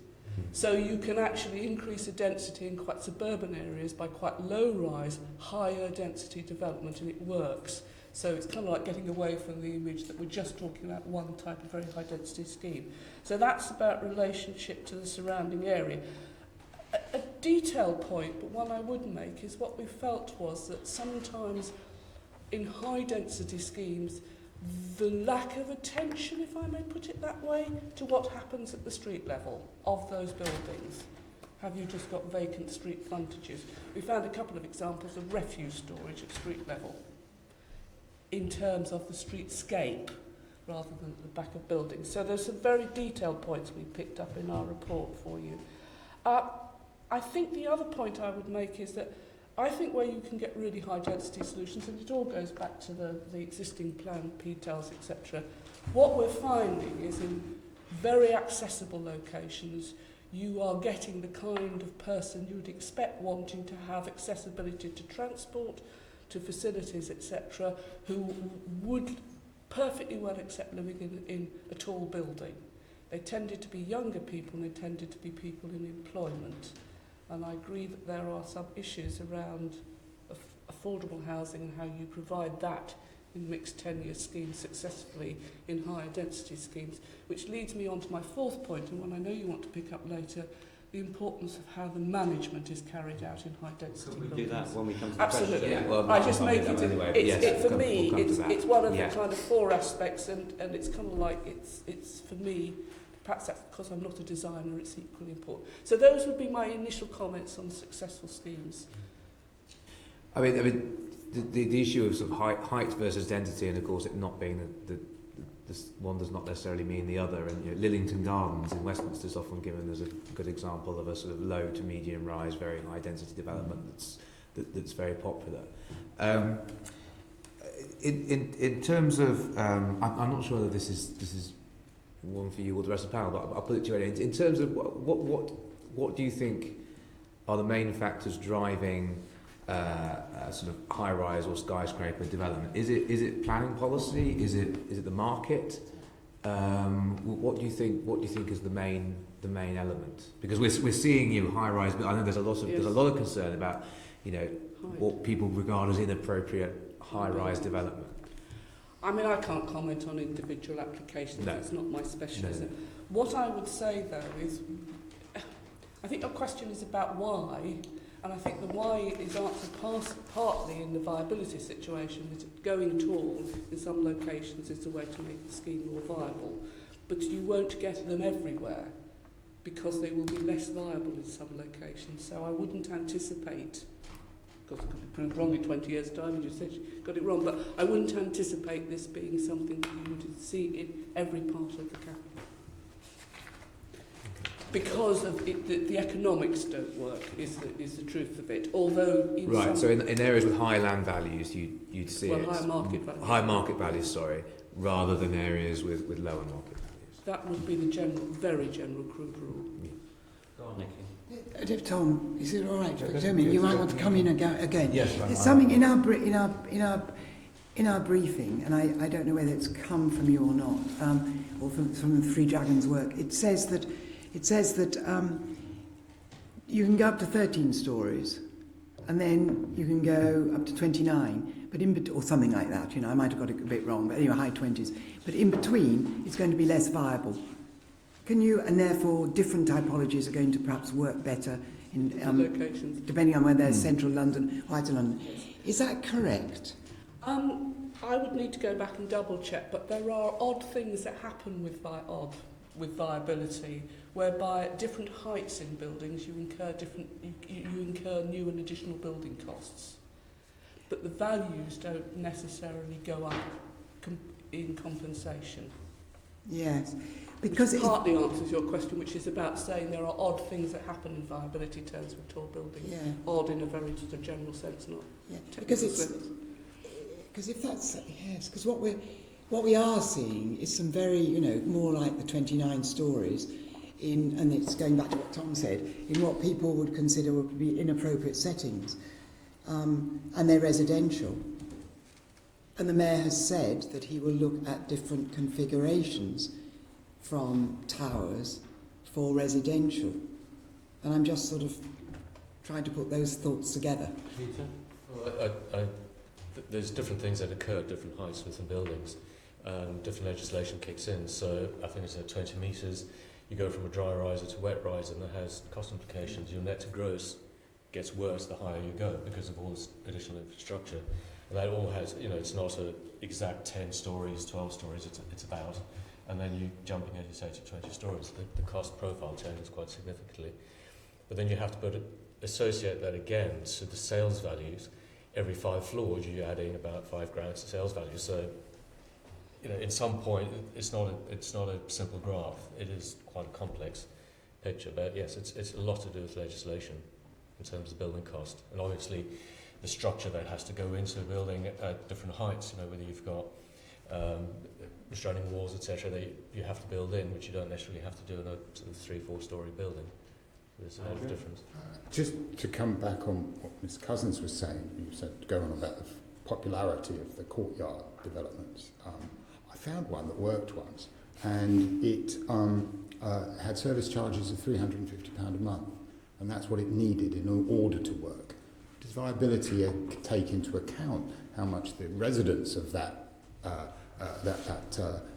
So you can actually increase the density in quite suburban areas by quite low-rise, higher density development, and it works. So it's kind of like getting away from the image that we're just talking about one type of very high density scheme. So that's about relationship to the surrounding area. A detailed point, but one I would make, is what we felt was that sometimes in high density schemes, the lack of attention, if I may put it that way, to what happens at the street level of those buildings. Have you just got vacant street frontages? We found a couple of examples of refuse storage at street level in terms of the streetscape rather than at the back of buildings. So there's some very detailed points we picked up in our report for you. I think the other point I would make is that I think where you can get really high density solutions, and it all goes back to the existing plan, PTELs, etc., what we're finding is in very accessible locations, you are getting the kind of person you would expect wanting to have accessibility to transport, to facilities, etc., who would perfectly well accept living in a tall building. They tended to be younger people, and they tended to be people in employment. And I agree that there are some issues around affordable housing and how you provide that in mixed tenure schemes successfully in higher density schemes, which leads me on to my fourth point, and one I know you want to pick up later, the importance of how the management is carried out in high density Could we buildings. do that when we come to the Absolutely. question? Yeah, well, I just I'll make do it, that anyway, for me, we'll come to it's that. one of Yeah. the kind of 4 aspects, and it's kind of like, it's for me, perhaps that's because I'm not a designer, it's equally important. So those would be my initial comments on successful schemes. I mean, the issue of sort of height versus density, and of course it not being the one does not necessarily mean the other. And Lillington Gardens in Westminster is often given as a good example of a sort of low to medium rise, very high density development that's very popular. In terms of, I'm not sure whether this is one for you or the rest of the panel, but I'll put it to you anyway. In terms of what do you think are the main factors driving sort of high-rise or skyscraper development? Is it planning policy? Is it the market? What do you think is the main element? Because we're seeing high-rise, but I know there's a lot of concern about what people regard as inappropriate high-rise development. I mean, I can't comment on individual applications. No. It's not my specialism. No. What I would say, though, is I think your question is about why, and I think the why is answered partly in the viability situation, that going tall in some locations is the way to make the scheme more viable. But you won't get them everywhere because they will be less viable in some locations. So I wouldn't anticipate, because it could be proved wrong in 20 years' time, and you said you got it wrong, but I wouldn't anticipate this being something that you would see in every part of the capital. Because of it, the economics don't work, is the truth of it. Although in right, so in areas with high land values, you'd see it higher market values. High market values, sorry, rather than areas with lower market values. That would be the very general crude rule. Yeah. Go on, Nicky. Tom, is it all right? You might want to come in again. Yes, There's something in our In our briefing, and I don't know whether it's come from you or not, or from the Three Dragons work, it says that you can go up to 13 stories, and then you can go up to 29, or something like that. You know, I might have got it a bit wrong, but anyway, high 20s. But in between, it's going to be less viable. Can you, and therefore different typologies are going to perhaps work better in locations, depending on whether they're central London or outer London. Is that correct? I would need to go back and double check, but there are odd things that happen with viability, whereby at different heights in buildings you incur new and additional building costs, but the values don't necessarily go up in compensation. Yes, because which partly answers your question, which is about saying there are odd things that happen in viability terms with tall buildings. Yeah. Odd in a very sort of general sense, not because if that's because what we are seeing is some very more like the 29 stories and it's going back to what Tom said, in what people would consider would be inappropriate settings, and they're residential. And the Mayor has said that he will look at different configurations from towers for residential. And I'm just sort of trying to put those thoughts together. Peter? Well, there's different things that occur at different heights within buildings. Different legislation kicks in. So I think it's at 20 metres. You go from a dry riser to wet riser, and that has cost implications. Your net to gross gets worse the higher you go because of all this additional infrastructure. And that all has, it's not an exact 10 stories, 12 stories, it's about. And then you jumping, as you say, to 20 stories. The cost profile changes quite significantly. But then you have to associate that again to the sales values. Every 5 floors, you're adding about £5,000 to sales value. So, in some point, it's not a simple graph. It is quite a complex picture. But yes, it's a lot to do with legislation in terms of building cost. And obviously, the structure that has to go into a building at different heights, whether you've got restraining walls, etc., that you have to build in, which you don't necessarily have to do in a sort of 3-4 story building. There's a lot of difference. Just to come back on what Ms Cousins was saying, you said going on about the popularity of the courtyard developments. I found one that worked once, and it had service charges of £350 a month, and that's what it needed in order to work. Does viability take into account how much the residents of that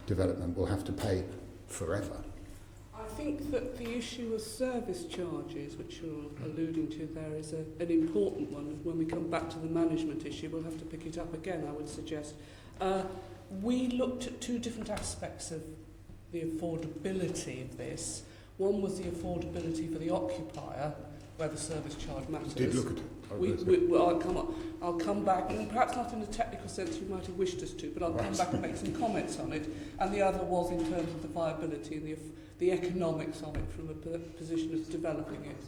development will have to pay forever? I think that the issue of service charges, which you're alluding to there, is an important one. When we come back to the management issue, we'll have to pick it up again, I would suggest. We looked at 2 different aspects of the affordability of this. One was the affordability for the occupier, where the service charge matters. You did look at it. I'll come back, and perhaps not in the technical sense you might have wished us to, but I'll come back and make some comments on it. And the other was in terms of the viability and the economics of it from a position of developing it.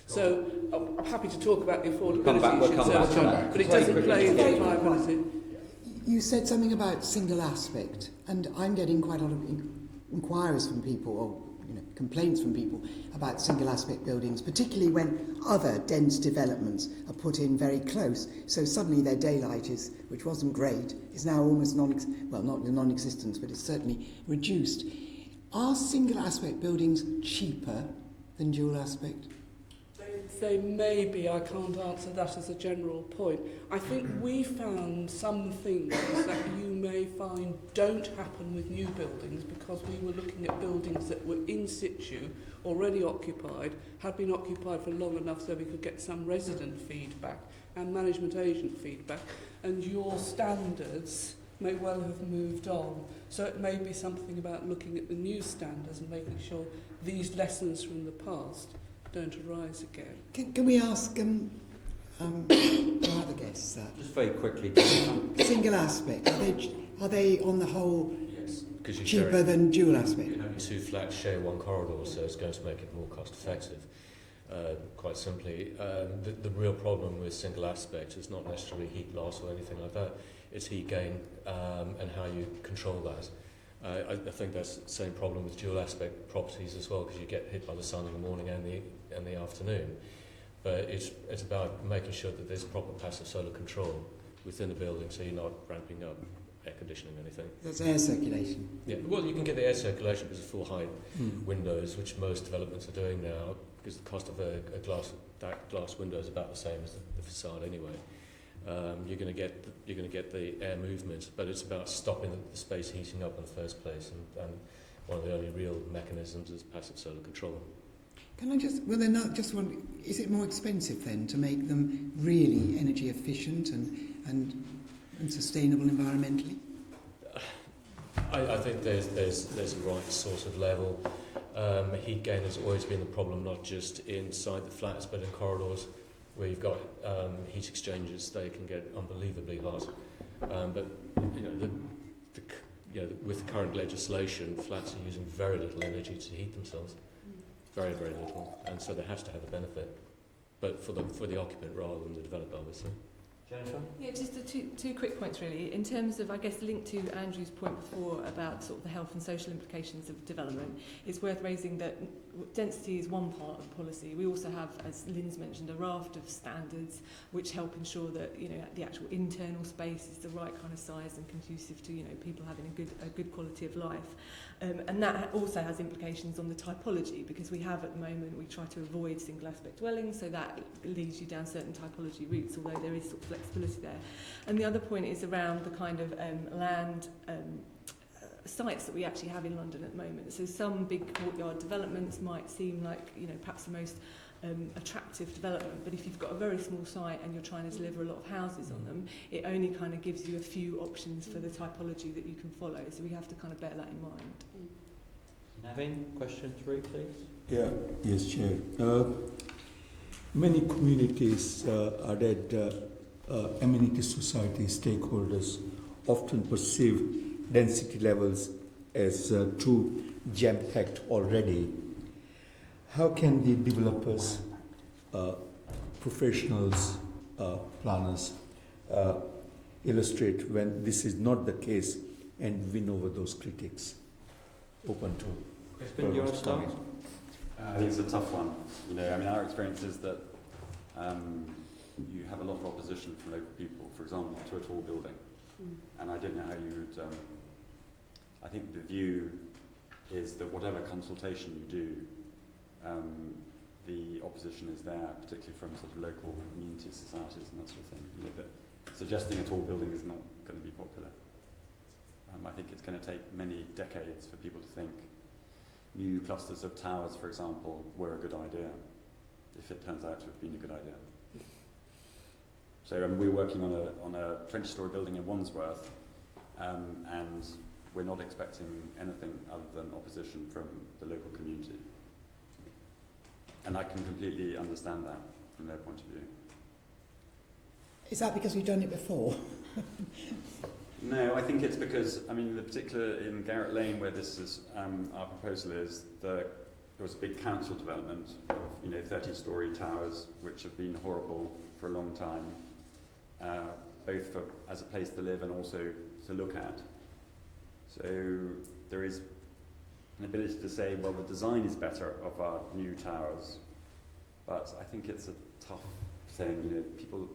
So I'm happy to talk about the affordability issue, but it doesn't play into the viability. You said something about single aspect, and I'm getting quite a lot of inquiries from people, or complaints from people about single aspect buildings, particularly when other dense developments are put in very close. So suddenly their daylight which wasn't great, is now almost not non-existent, but it's certainly reduced. Are single aspect buildings cheaper than dual aspect? They may be. I can't answer that as a general point. I think we found some things that you may find don't happen with new buildings because we were looking at buildings that were in situ, already occupied, had been occupied for long enough so we could get some resident feedback and management agent feedback, and your standards may well have moved on. So it may be something about looking at the new standards and making sure these lessons from the past don't arise again. Can we ask our other guests that? Just very quickly. Single aspect, are they on the whole Yes, because cheaper than dual aspect? You have 2 flats share 1 corridor, so it's going to make it more cost effective. Quite simply, the real problem with single aspect is not necessarily heat loss or anything like that. It's heat gain and how you control that. I think that's the same problem with dual aspect properties as well, because you get hit by the sun in the morning and the afternoon. But it's about making sure that there's proper passive solar control within the building, so you're not ramping up air conditioning or anything. There's air circulation. Yeah, well, you can get the air circulation because of full height windows, which most developments are doing now, because the cost of a glass window is about the same as the facade anyway. You're going to get the air movement, but it's about stopping the space heating up in the first place, and one of the only real mechanisms is passive solar control. Can I just, well, they're not just one, is it more expensive then to make them really energy efficient and sustainable environmentally? I think there's a right sort of level. Heat gain has always been the problem, not just inside the flats, but in corridors where you've got heat exchangers. They can get unbelievably hot. But with the current legislation, flats are using very little energy to heat themselves, very, very little, and so they have to have a benefit, but for the occupant rather than the developer, obviously. Jennifer? Yeah, just two quick points really. In terms of, I guess, linked to Andrew's point before about sort of the health and social implications of development, it's worth raising that density is one part of the policy. We also have, as Lynn's mentioned, a raft of standards which help ensure that, you know, the actual internal space is the right kind of size and conducive to, you know, people having a good quality of life. And that also has implications on the typology, because we have at the moment, we try to avoid single aspect dwellings, so that leads you down certain typology routes, although there is sort of flexibility there. And the other point is around the kind of land sites that we actually have in London at the moment. So some big courtyard developments might seem like, you know, perhaps the most attractive development, but if you've got a very small site and you're trying to deliver a lot of houses on them, it only kind of gives you a few options for the typology that you can follow, so we have to kind of bear that in mind. Navin, question 3, please. Yeah, yes, Chair. Many communities are that amenity society stakeholders often perceive density levels as too jam-packed already. How can the developers, professionals, planners illustrate when this is not the case and win over those critics? Open to. Crispin, do you want to start? I think it's a tough one. You know, I mean, our experience is that you have a lot of opposition from local people, for example, to a tall building. And I don't know how you would. I think the view is that whatever consultation you do, the opposition is there, particularly from sort of local community societies and that sort of thing. You know, that suggesting a tall building is not going to be popular. I think it's going to take many decades for people to think new clusters of towers, for example, were a good idea, if it turns out to have been a good idea. So we're working on a 20-storey building in Wandsworth, and we're not expecting anything other than opposition from the local community. And I can completely understand that from their point of view. Is that because we've done it before? No, I think it's because, I mean, the particular in Garrett Lane, where this is our proposal is, there was a big council development of, you know, 30-storey towers, which have been horrible for a long time, both for as a place to live and also to look at. So there is an ability to say, well, the design is better of our new towers, but I think it's a tough thing. You know, people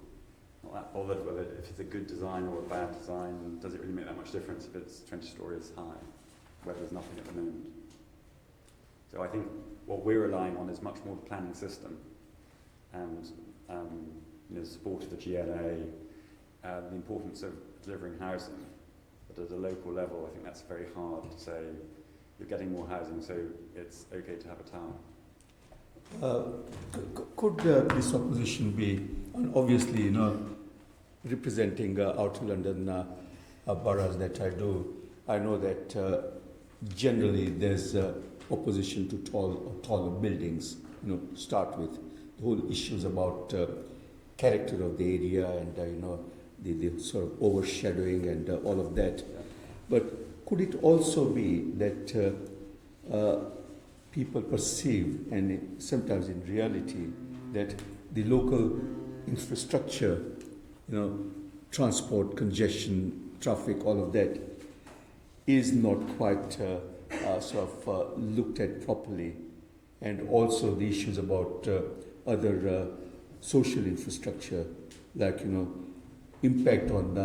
not that bothered whether if it's a good design or a bad design. Does it really make that much difference if it's 20 stories high, where there's nothing at the moment? So I think what we're relying on is much more the planning system and you know, support of the GLA, the importance of delivering housing. But at a local level, I think that's very hard to say, you're getting more housing, so it's okay to have a tower. Could this opposition be, obviously, you know, representing Outer London boroughs that I do, I know that generally there's opposition to taller buildings, you know, to start with. The whole issues about character of the area and, you know, the sort of overshadowing and all of that. But could it also be that people perceive, and sometimes in reality, that the local infrastructure, you know, transport, congestion, traffic, all of that, is not quite looked at properly, and also the issues about other social infrastructure, like, you know, impact on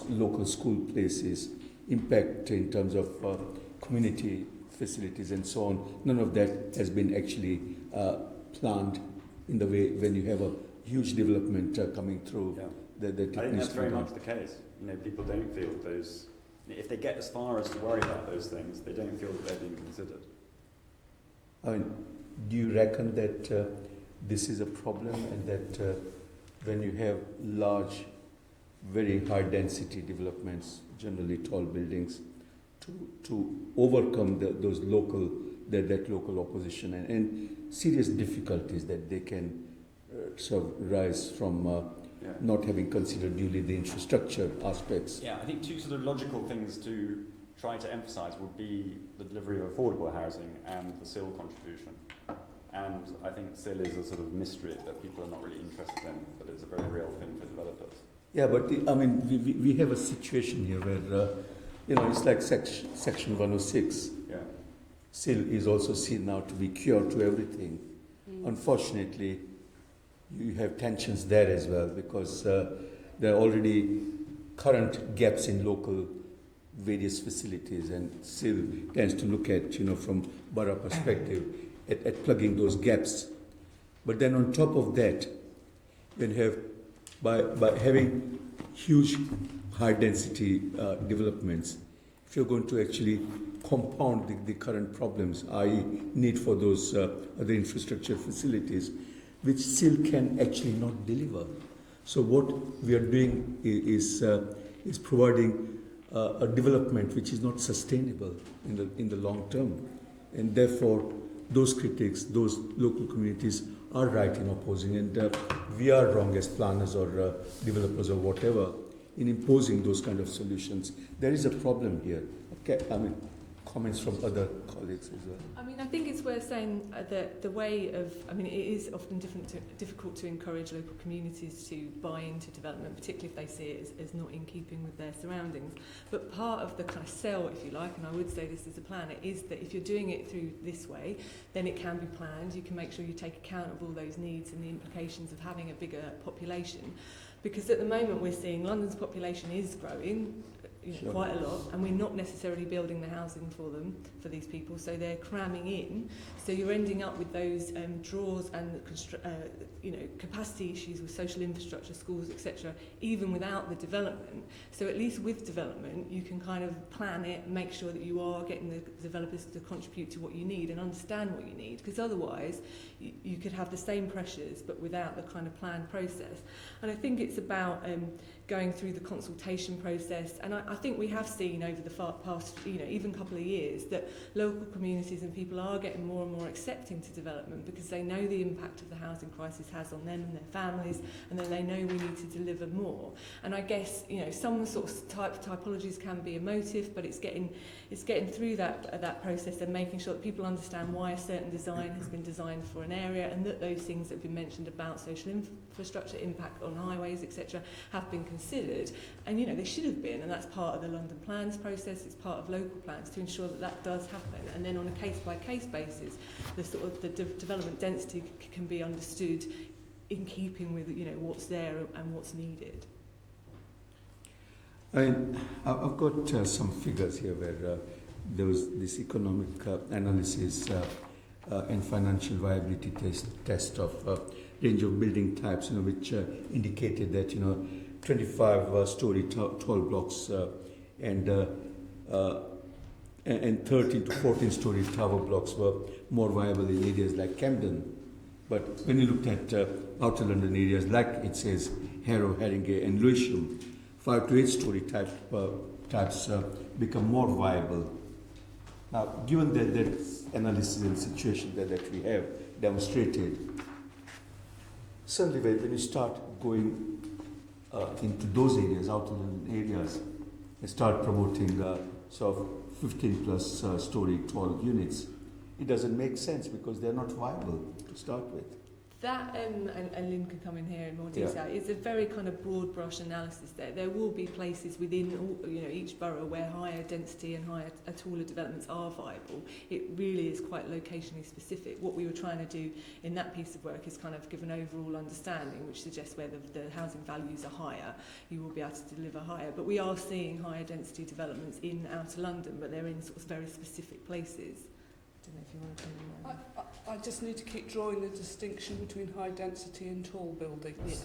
local school places, impact in terms of community facilities and so on. None of that has been actually planned in the way when you have a huge development coming through. Yeah. That I think that's very much the case. You know, people don't feel those. If they get as far as to worry about those things, they don't feel that they're being considered. I mean, do you reckon that this is a problem and that when you have large, very high density developments, generally tall buildings, to overcome those local, that local opposition and serious difficulties that they can sort of rise from not having considered duly the infrastructure aspects? Yeah, I think two sort of logical things to try to emphasise would be the delivery of affordable housing and the SIL contribution. And I think SIL is a sort of mystery that people are not really interested in, but it's a very real thing for developers. Yeah, but I mean, we have a situation here where, it's like Section 106. Yeah. SIL is also seen now to be cure to everything. Unfortunately, you have tensions there as well because there are already current gaps in local various facilities, and SIL tends to look at, from borough perspective, at plugging those gaps. But then on top of that, you have, by having huge high density developments, if you're going to actually compound the current problems, i.e. need for those other infrastructure facilities, which SIL can actually not deliver. So what we are doing is providing a development which is not sustainable in the long term, and therefore those critics, those local communities are right in opposing, and we are wrong as planners or developers or whatever in imposing those kind of solutions. There is a problem here. Okay, I mean, comments from other colleagues as well. I mean, I think it's worth saying that the way of, it is often difficult to encourage local communities to buy into development, particularly if they see it as not in keeping with their surroundings. But part of the kind of sell, if you like, and I would say this as a planner, is that if you're doing it through this way, then it can be planned. You can make sure you take account of all those needs and the implications of having a bigger population. Because at the moment we're seeing London's population is growing, quite a lot, and we're not necessarily building the housing for these people, so they're cramming in. So you're ending up with those draws and capacity issues with social infrastructure, schools, etc., even without the development. So at least with development, you can kind of plan it, make sure that you are getting the developers to contribute to what you need and understand what you need, because otherwise you could have the same pressures but without the kind of planned process. And I think it's about going through the consultation process, and I think we have seen over the past, even couple of years, that local communities and people are getting more and more accepting to development because they know the impact of the housing crisis has on them and their families, and then they know we need to deliver more. And I guess, some sort of typologies can be emotive, but it's getting through that process and making sure that people understand why a certain design has been designed for an area, and that those things that have been mentioned about social infrastructure, impact on highways, etc., have been considered. And they should have been, and that's part of the London plans process. It's part of local plans to ensure that does happen. And then on a case-by-case basis, the sort of the development density can be understood in keeping with what's there and what's needed. I've got some figures here where there was this economic analysis and financial viability test of range of building types, which indicated that 25-story tall blocks and 13 to 14-story tower blocks were more viable in areas like Camden. But when you looked at outer London areas like it says Harrow, Haringey and Lewisham, 5 to 8-story types become more viable. Now, given that analysis and situation that we have demonstrated, certainly when you start going into those areas, outer London areas, and start promoting sort of 15+ story tall units, it doesn't make sense because they're not viable to start with. That, and Lynn can come in here in more detail, it's a very kind of broad brush analysis there. There will be places within all, each borough where higher density and taller developments are viable. It really is quite locationally specific. What we were trying to do in that piece of work is kind of give an overall understanding which suggests where the housing values are higher, you will be able to deliver higher. But we are seeing higher density developments in outer London, but they're in sort of very specific places. I don't know if you want to come in there. I just need to keep drawing the distinction between high density and tall buildings,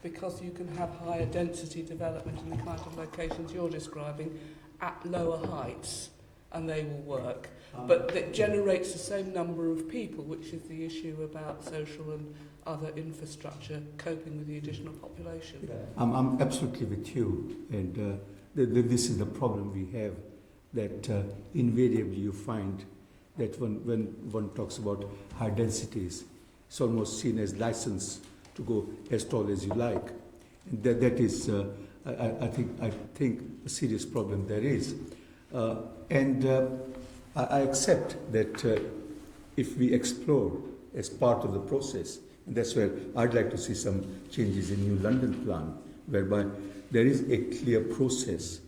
because you can have higher density development in the kind of locations you're describing at lower heights, and they will work. But that generates the same number of people, which is the issue about social and other infrastructure coping with the additional population. I'm absolutely with you, and this is the problem we have, that invariably you find that when one talks about high densities, it's almost seen as license to go as tall as you like. And that is, I think, a serious problem there is. I accept that if we explore as part of the process, and that's where I'd like to see some changes in New London Plan, whereby there is a clear process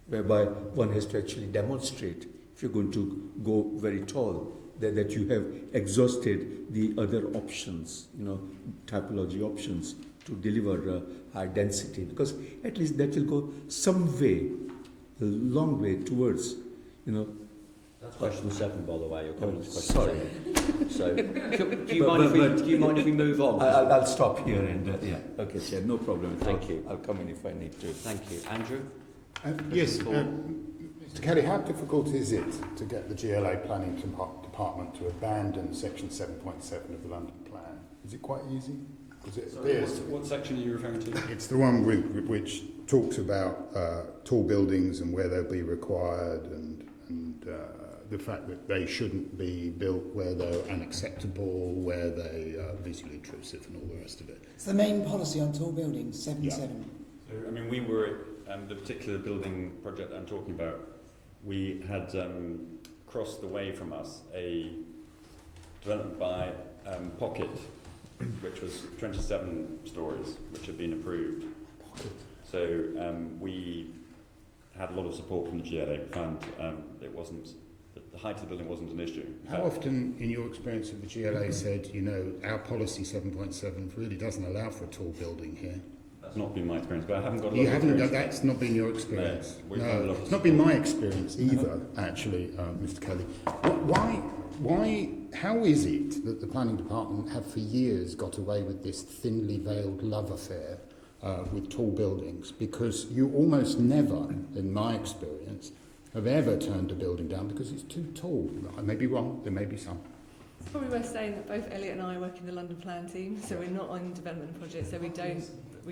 whereby one has to actually demonstrate, if you're going to go very tall, that you have exhausted the other options, typology options to deliver high density, because at least that will go some way, a long way towards, That's question 7, by the way. You're coming to question sorry. 7. So, do you mind if we move on? I'll stop here and okay, Chair, no problem. Thank you. I'll come in if I need to. Thank you, Andrew. Yes, Mr. Kelly, how difficult is it to get the GLA planning department to abandon section 7.7 of the London Plan? Is it quite easy? What section are you referring to? It's the one which talks about tall buildings and where they'll be required, and the fact that they shouldn't be built where they're unacceptable, where they are visually intrusive, and all the rest of it. It's the main policy on tall buildings, 7.7. So, we were at the particular building project that I'm talking about. We had across the way from us a development by Pocket, which was 27 stories, which had been approved. So we had a lot of support from the GLA. We found it wasn't, the height of the building wasn't an issue. How often, in your experience, have the GLA said, our policy 7.7 really doesn't allow for a tall building here? That's not been my experience, but I haven't got a lot You of haven't experience. that's not been your experience. No, it's not been my experience either, actually, Mr. Kelly. How is it that the planning department have for years got away with this thinly veiled love affair with tall buildings? Because you almost never, in my experience, have ever turned a building down because it's too tall. I may be wrong, there may be some. It's probably worth saying that both Elliot and I work in the London Plan team, so we're not on development projects, so we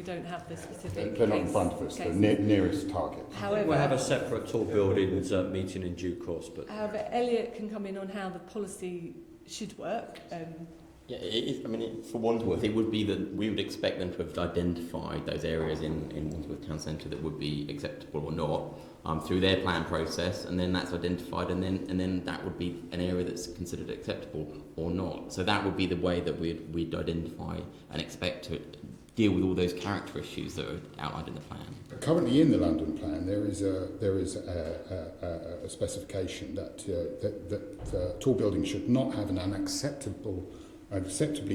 don't have the specific They're not in front of us, the nearest target. However, We'll have a separate tall buildings meeting in due course. But however, Elliot can come in on how the policy should work. Yeah, for Wandsworth, it would be that we would expect them to have identified those areas in Wandsworth Town Centre that would be acceptable or not through their plan process, and then that's identified, and then that would be an area that's considered acceptable or not. So that would be the way that we'd identify and expect to deal with all those character issues that are outlined in the plan. Currently, in the London Plan, there is a specification that tall buildings should not have an unacceptably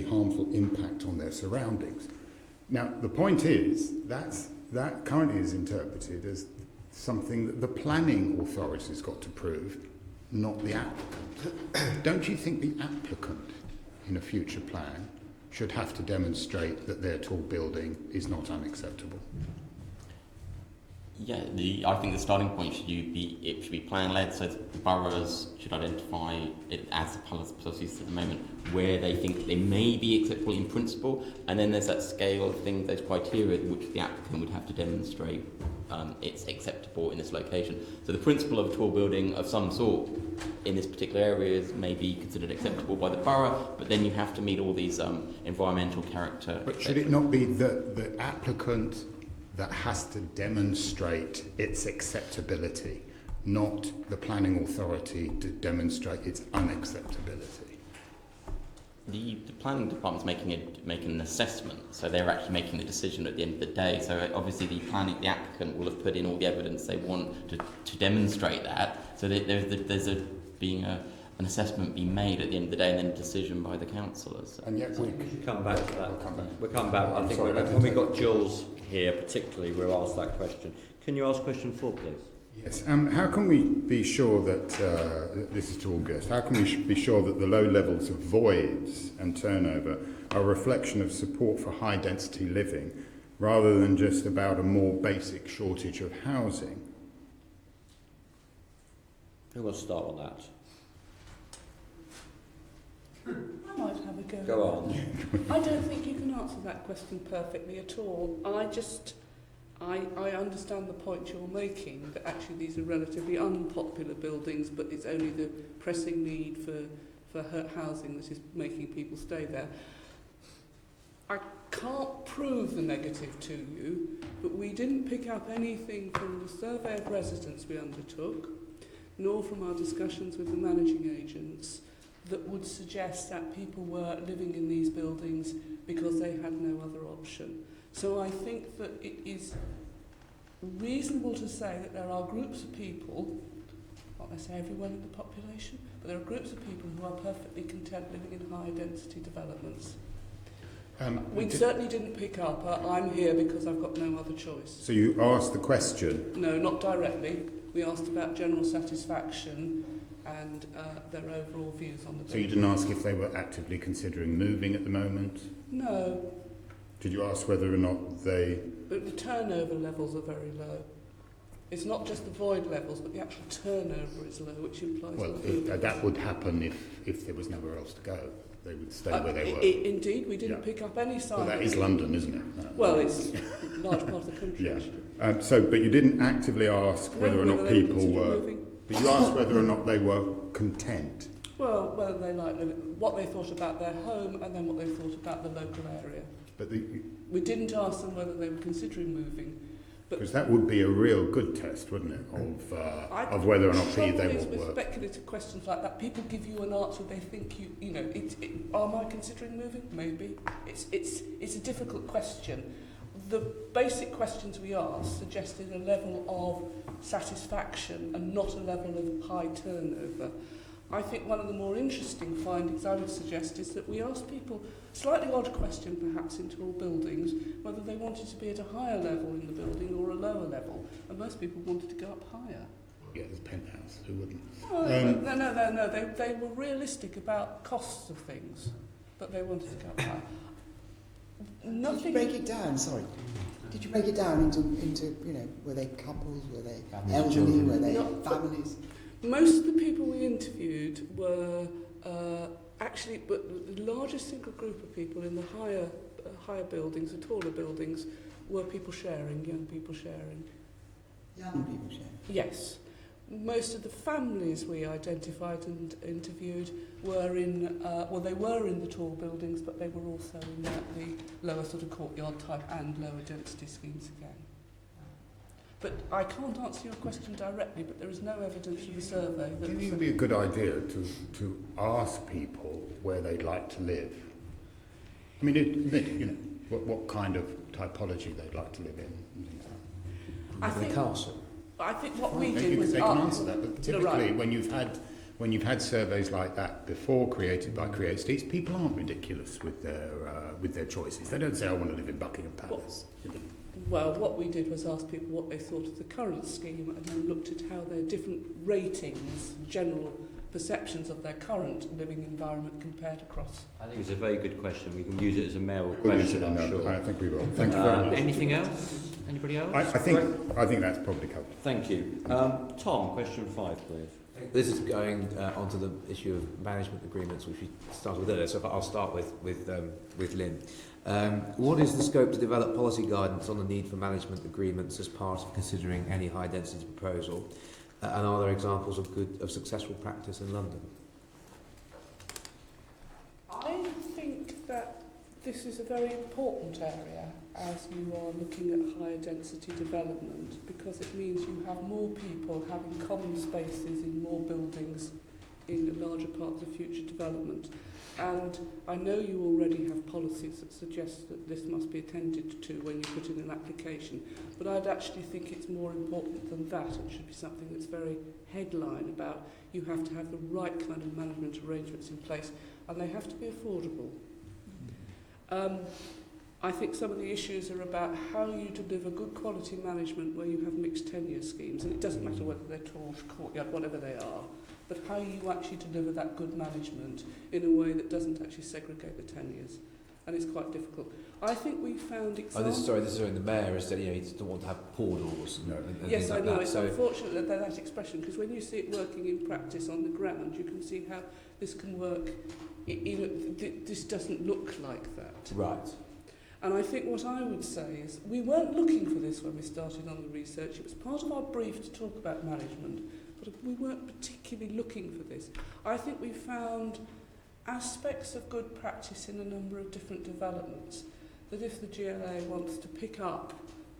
harmful impact on their surroundings. Now, the point is that currently is interpreted as something that the planning authority's got to prove, not the applicant. Don't you think the applicant in a future plan should have to demonstrate that their tall building is not unacceptable? Yeah, I think the starting point should be plan-led, so the boroughs should identify it as the policies at the moment where they think they may be acceptable in principle, and then there's that scale of things, those criteria which the applicant would have to demonstrate it's acceptable in this location. So the principle of a tall building of some sort in this particular area may be considered acceptable by the borough, but then you have to meet all these environmental character. But should it not be the applicant that has to demonstrate its acceptability, not the planning authority to demonstrate its unacceptability? the planning department's making an assessment, so they're actually making the decision at the end of the day. So obviously the applicant will have put in all the evidence they want to demonstrate that. So there's an assessment being made at the end of the day, and then a decision by the councillors. And yet we should come back to that. We'll come back. I think sorry, when we got Jules here, particularly, we'll ask that question. Can you ask question 4, please? Yes. How can we be sure that, this is to August, how can we be sure that the low levels of voids and turnover are a reflection of support for high density living rather than just about a more basic shortage of housing? Who will start on that? I might have a go. Go on. I don't think you can answer that question perfectly at all. I understand the point you're making, that actually these are relatively unpopular buildings, but it's only the pressing need for housing that is making people stay there. I can't prove the negative to you, but we didn't pick up anything from the survey of residents we undertook, nor from our discussions with the managing agents, that would suggest that people were living in these buildings because they had no other option. So I think that it is reasonable to say that there are groups of people, not necessarily everyone in the population, but there are groups of people who are perfectly content living in high density developments. We certainly didn't pick up, I'm here because I've got no other choice. So you asked the question? No, not directly. We asked about general satisfaction and their overall views on the building. So you didn't ask if they were actively considering moving at the moment? No. Did you ask whether or not they... But the turnover levels are very low. It's not just the void levels, but the actual turnover is low, which implies... Well, that would happen if there was nowhere else to go. They would stay where they were. Indeed, we didn't pick up any sign. Well, that is London, isn't it? Well, it's a large part of the country, Yeah. actually. But you didn't actively ask whether or not people were... But you asked whether or not they were content. Well, whether they liked what they thought about their home and then what they thought about the local area. But we didn't ask them whether they were considering moving. Because that would be a real good test, wouldn't it, of whether or not they will with work. speculative questions like that, people give you an answer they think you know. Am I considering moving? Maybe. It's a difficult question. The basic questions we asked suggested a level of satisfaction and not a level of high turnover. I think one of the more interesting findings I would suggest is that we asked people, slightly odd question perhaps in tall buildings, whether they wanted to be at a higher level in the building or a lower level, and most people wanted to go up higher. Yeah, there's a penthouse, who wouldn't? No, they were realistic about costs of things, but they wanted to go up higher. Did you break it down, sorry? Did you break it down into you know, were they couples, were they elderly, were they families? Most of the people we interviewed were actually, but the largest single group of people in the higher buildings, the taller buildings, were people sharing, young people sharing. Young people sharing? Yes. Most of the families we identified and interviewed were in, they were in the tall buildings, but they were also in the lower sort of courtyard type and lower density schemes again. But I can't answer your question directly, but there is no evidence in the survey that... Do you think it would be a good idea to ask people where they'd like to live? I mean, you know, what kind of typology they'd like to live in and things like that. I think, castle. I think what we did was... They can answer that, but typically when you've had surveys like that before created by Create Streets, people aren't ridiculous with their choices. They don't say, I want to live in Buckingham Palace. Well, what we did was ask people what they thought of the current scheme and then looked at how their different ratings, general perceptions of their current living environment compared across. I think it's a very good question. We can use it as a mayoral question, I'm sure. I think we will. Thank you very much. Anything else? Anybody else? I think that's probably covered. Thank you. Tom, question 5, please. This is going onto the issue of management agreements, which we started with earlier, so I'll start with Lynn. What is the scope to develop policy guidance on the need for management agreements as part of considering any high density proposal? And are there examples of successful practice in London? I think that this is a very important area as you are looking at higher density development, because it means you have more people having common spaces in more buildings being a larger part of the future development. And I know you already have policies that suggest that this must be attended to when you put in an application, but I'd actually think it's more important than that. It should be something that's very headline about you have to have the right kind of management arrangements in place, and they have to be affordable. I think some of the issues are about how you deliver good quality management where you have mixed tenure schemes, and it doesn't matter whether they're tall, courtyard, whatever they are, but how you actually deliver that good management in a way that doesn't actually segregate the tenures. And it's quite difficult. I think we found examples... this is the mayor has said, he doesn't want to have poor doors and yes, things I like know. that. It's unfortunate that that expression, because when you see it working in practice on the ground, you can see how this can work. This doesn't look like that. Right. And I think what I would say is we weren't looking for this when we started on the research. It was part of our brief to talk about management, but we weren't particularly looking for this. I think we found aspects of good practice in a number of different developments, that if the GLA wants to pick up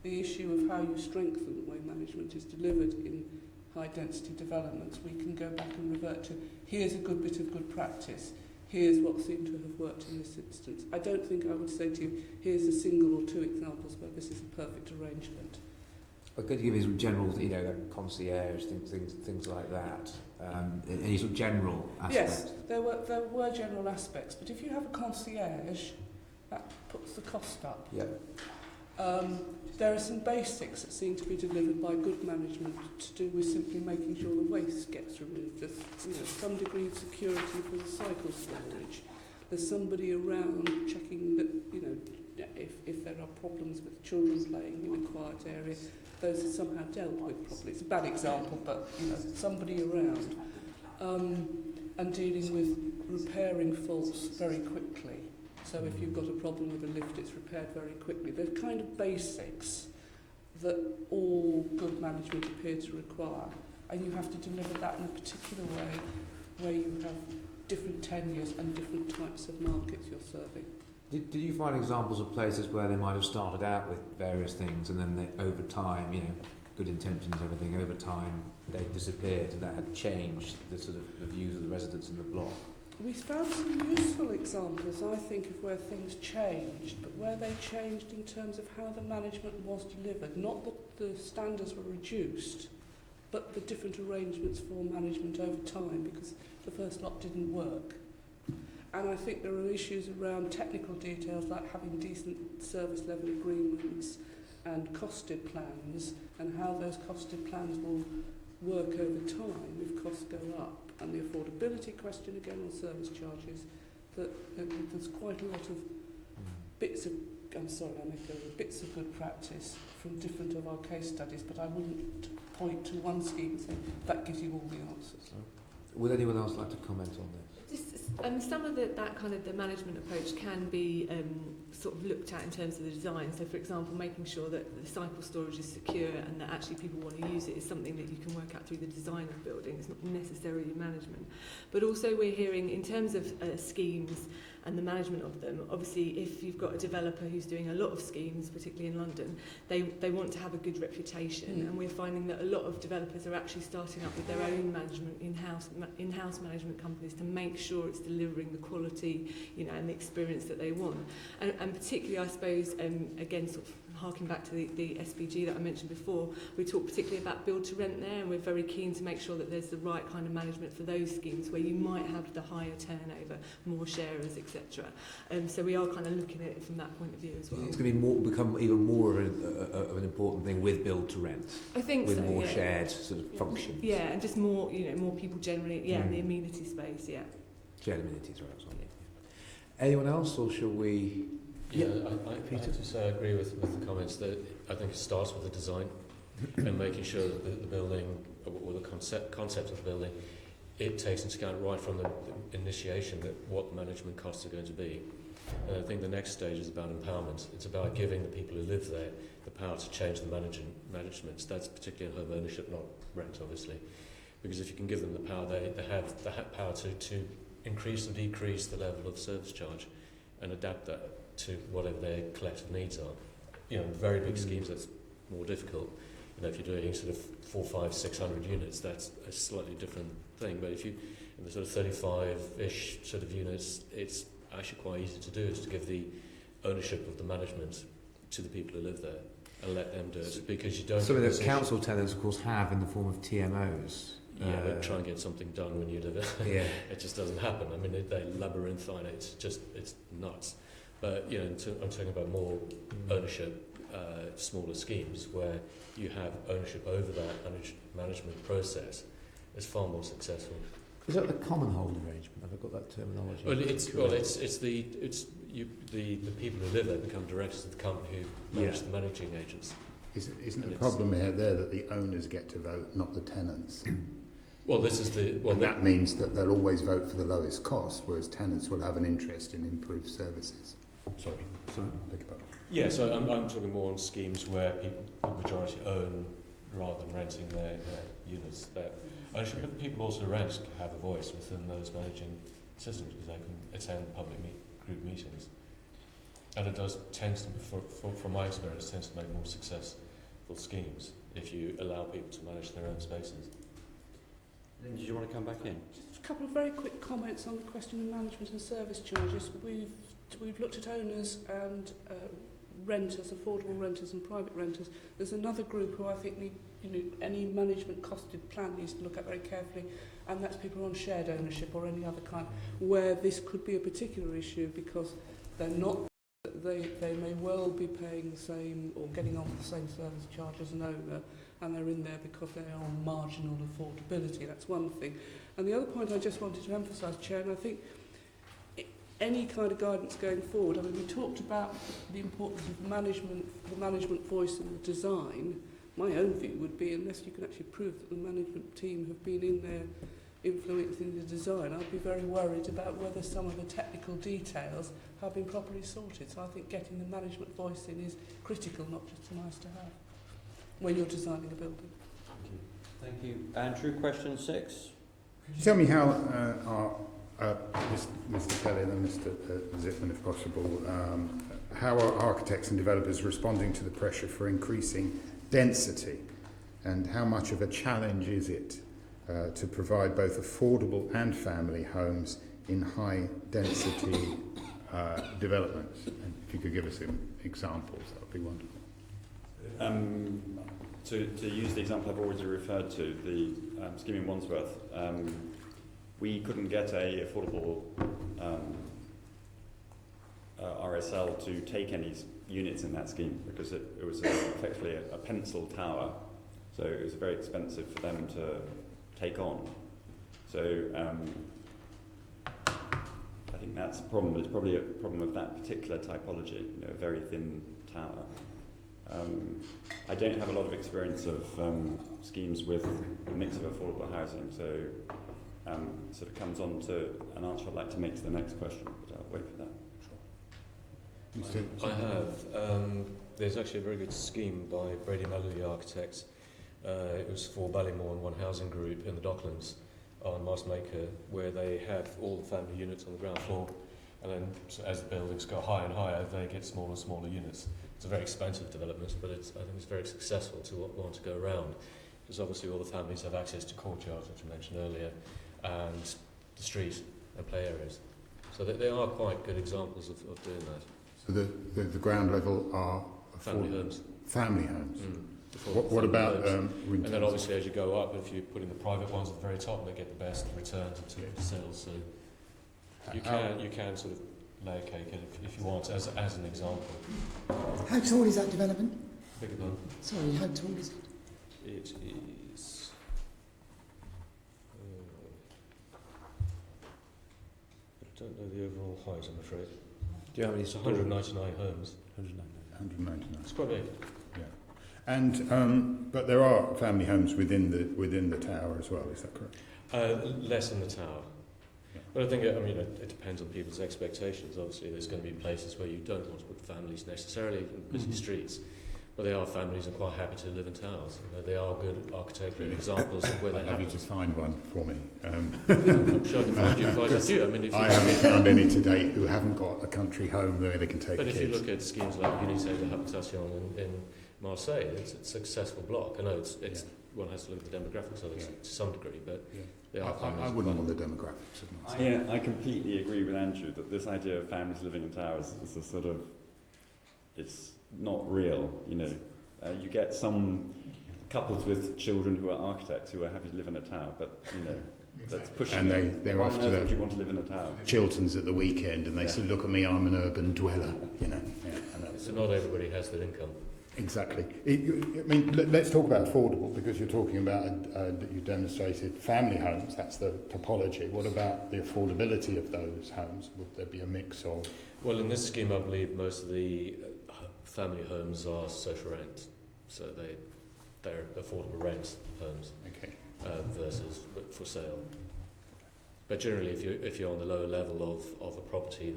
the issue of how you strengthen the way management is delivered in high density developments, we can go back and revert to, here's a good bit of good practice, here's what seemed to have worked in this instance. I don't think I would say to you, here's a single or two examples where this is a perfect arrangement. I'm going to give you some general, like concierge, things like that. Any sort of general aspects? Yes, there were general aspects, but if you have a concierge, that puts the cost up. Yeah. There are some basics that seem to be delivered by good management to do with simply making sure the waste gets removed. There's some degree of security for the cycle storage. There's somebody around checking that, if there are problems with children playing in a quiet area, those are somehow dealt with properly. It's a bad example, but somebody around and dealing with repairing faults very quickly. So if you've got a problem with a lift, it's repaired very quickly. They're kind of basics that all good management appear to require, and you have to deliver that in a particular way where you have different tenures and different types of markets you're serving. Did you find examples of places where they might have started out with various things and then over time, good intentions, everything, over time they disappeared and that had changed the sort of the views of the residents in the block? We found some useful examples, I think, of where things changed, but where they changed in terms of how the management was delivered. Not that the standards were reduced, but the different arrangements for management over time, because the first lot didn't work. And I think there are issues around technical details like having decent service level agreements and costed plans, and how those costed plans will work over time if costs go up. And the affordability question again on service charges, that there's quite a lot of bits of good practice from different of our case studies, but I wouldn't point to one scheme and say that gives you all the answers. Would anyone else like to comment on this? Some of that kind of the management approach can be sort of looked at in terms of the design. So, for example, making sure that the cycle storage is secure and that actually people want to use it is something that you can work out through the design of the building. It's not necessarily management. But also we're hearing in terms of schemes and the management of them, obviously if you've got a developer who's doing a lot of schemes, particularly in London, they want to have a good reputation, and we're finding that a lot of developers are actually starting up with their own management, in-house management companies to make sure it's delivering the quality, and the experience that they want. And particularly, I suppose, again, sort of harking back to the SPG that I mentioned before, we talk particularly about build to rent there, and we're very keen to make sure that there's the right kind of management for those schemes where you might have the higher turnover, more sharers, etc. So we are kind of looking at it from that point of view as well. It's going to become even more of an important thing with build to rent. I think with so, more yeah. shared sort of functions. Yeah, and just more, more people generally, in the amenity space, Shared amenities, right? So. Anyone else, or shall we? Yeah, I have to say I agree with the comments that I think it starts with the design and making sure that the building, or the concept of the building, it takes into account right from the initiation that what management costs are going to be. And I think the next stage is about empowerment. It's about giving the people who live there the power to change the management. That's particularly home ownership, not rent, obviously. Because if you can give them the power, they have the power to increase or decrease the level of service charge and adapt that to whatever their collective needs are. Very big schemes, that's more difficult. If you're doing sort of 400, 500, 600 units, that's a slightly different thing. But if you, the sort of 35-ish sort of units, it's actually quite easy to do, is to give the ownership of the management to the people who live there and let them do it, because you don't... Something that council tenants, of course, have in the form of TMOs. Yeah, but try and get something done when you live there. Yeah. It just doesn't happen. I mean, they labyrinthine it. It's nuts. But you know, I'm talking about more ownership, smaller schemes where you have ownership over that management process. Is far more successful. Is that the common hold arrangement? Have I got that terminology? Well, it's the people who live there become directors of the company who manage the managing agents. Isn't the problem here there that the owners get to vote, not the tenants? Well, this is and that means that they'll always vote for the lowest cost, whereas tenants will have an interest in improved services. Sorry, beg your pardon. Yeah, so I'm talking more on schemes where people, the majority, own rather than renting their units. But people also rent have a voice within those managing systems because they can attend public group meetings. And it does tend to, from my experience, tends to make more successful schemes if you allow people to manage their own spaces. Lynn, did you want to come back in? Just a couple of very quick comments on the question of management and service charges. We've looked at owners and renters, affordable renters and private renters. There's another group who I think any management costed plan needs to look at very carefully, and that's people on shared ownership or any other kind, where this could be a particular issue because they're not. They may well be paying the same or getting on the same service charge as an owner, and they're in there because they are on marginal affordability. That's one thing. And the other point I just wanted to emphasise, Chair, and I think any kind of guidance going forward, I mean, we talked about the importance of management, the management voice and the design. My own view would be, unless you can actually prove that the management team have been in there influencing the design, I'd be very worried about whether some of the technical details have been properly sorted. So I think getting the management voice in is critical, not just nice to have, when you're designing a building. Thank you. Andrew, question 6. Could you tell me how Mr. Kelly and then Mr. Zipman, if possible, how are architects and developers responding to the pressure for increasing density, and how much of a challenge is it to provide both affordable and family homes in high density developments? And if you could give us some examples, that would be wonderful. To use the example I've already referred to, the scheme in Wandsworth, we couldn't get a affordable RSL to take any units in that scheme because it was effectively a pencil tower, so it was very expensive for them to take on. So I think that's a problem. It's probably a problem of that particular typology, a very thin tower. I don't have a lot of experience of schemes with a mix of affordable housing, so sort of comes on to an answer I'd like to make to the next question, but I'll wait for that. I have. There's actually a very good scheme by Brady Melody Architects. It was for Ballymore and One Housing Group in the Docklands on Marsmaker, where they have all the family units on the ground floor, and then so as the buildings go higher and higher, they get smaller and smaller units. It's a very expensive development, but I think it's very successful to want to go around, because obviously all the families have access to courtyards, which I mentioned earlier, and the street and play areas. So they are quite good examples of doing that. So the ground level are family homes. Family homes. What about and then obviously as you go up, if you put in the private ones at the very top, they get the best returns in terms of sales. So you can sort of layer cake it if you want as an example. How tall is that development? Bigger than. Sorry, how tall is it? It is. I don't know the overall height, I'm afraid. Do you have any? It's 199 homes. 199. It's quite big. Yeah. And but there are family homes within the tower as well. Is that correct? Less in the tower. Yeah. But I think it depends on people's expectations. Obviously, there's going to be places where you don't want to put families necessarily in busy streets, but there are families who are quite happy to live in towers. They are good architectural examples of where they have. You to find one for me. I'm sure I can find you quite a few. I haven't found any to date who haven't got a country home where they can take But kids. if you look at schemes like Unité de Habitation in Marseille, it's a successful block. I know it's one has to look at the demographics of it to some degree, but I wouldn't want the demographics of it. I completely agree with Andrew that this idea of families living in towers is a sort of, it's not real, you know. You get some couples with children who are architects who are happy to live in a tower, but, you know, that's pushing And it. they're Why off on to earth would the you want to live in a tower? Chilterns at the weekend, and they say, "Look at me, I'm an urban dweller," you know. Yeah, I know. So not everybody has that income. Exactly. I mean, let's talk about affordable, because you're talking about, you demonstrated family homes, that's the topology. What about the affordability of those homes? Would there be a mix of... Well, in this scheme, I believe most of the family homes are social rent, so they're affordable rent homes. Okay. Versus for sale. But generally, if you're on the lower level of a property,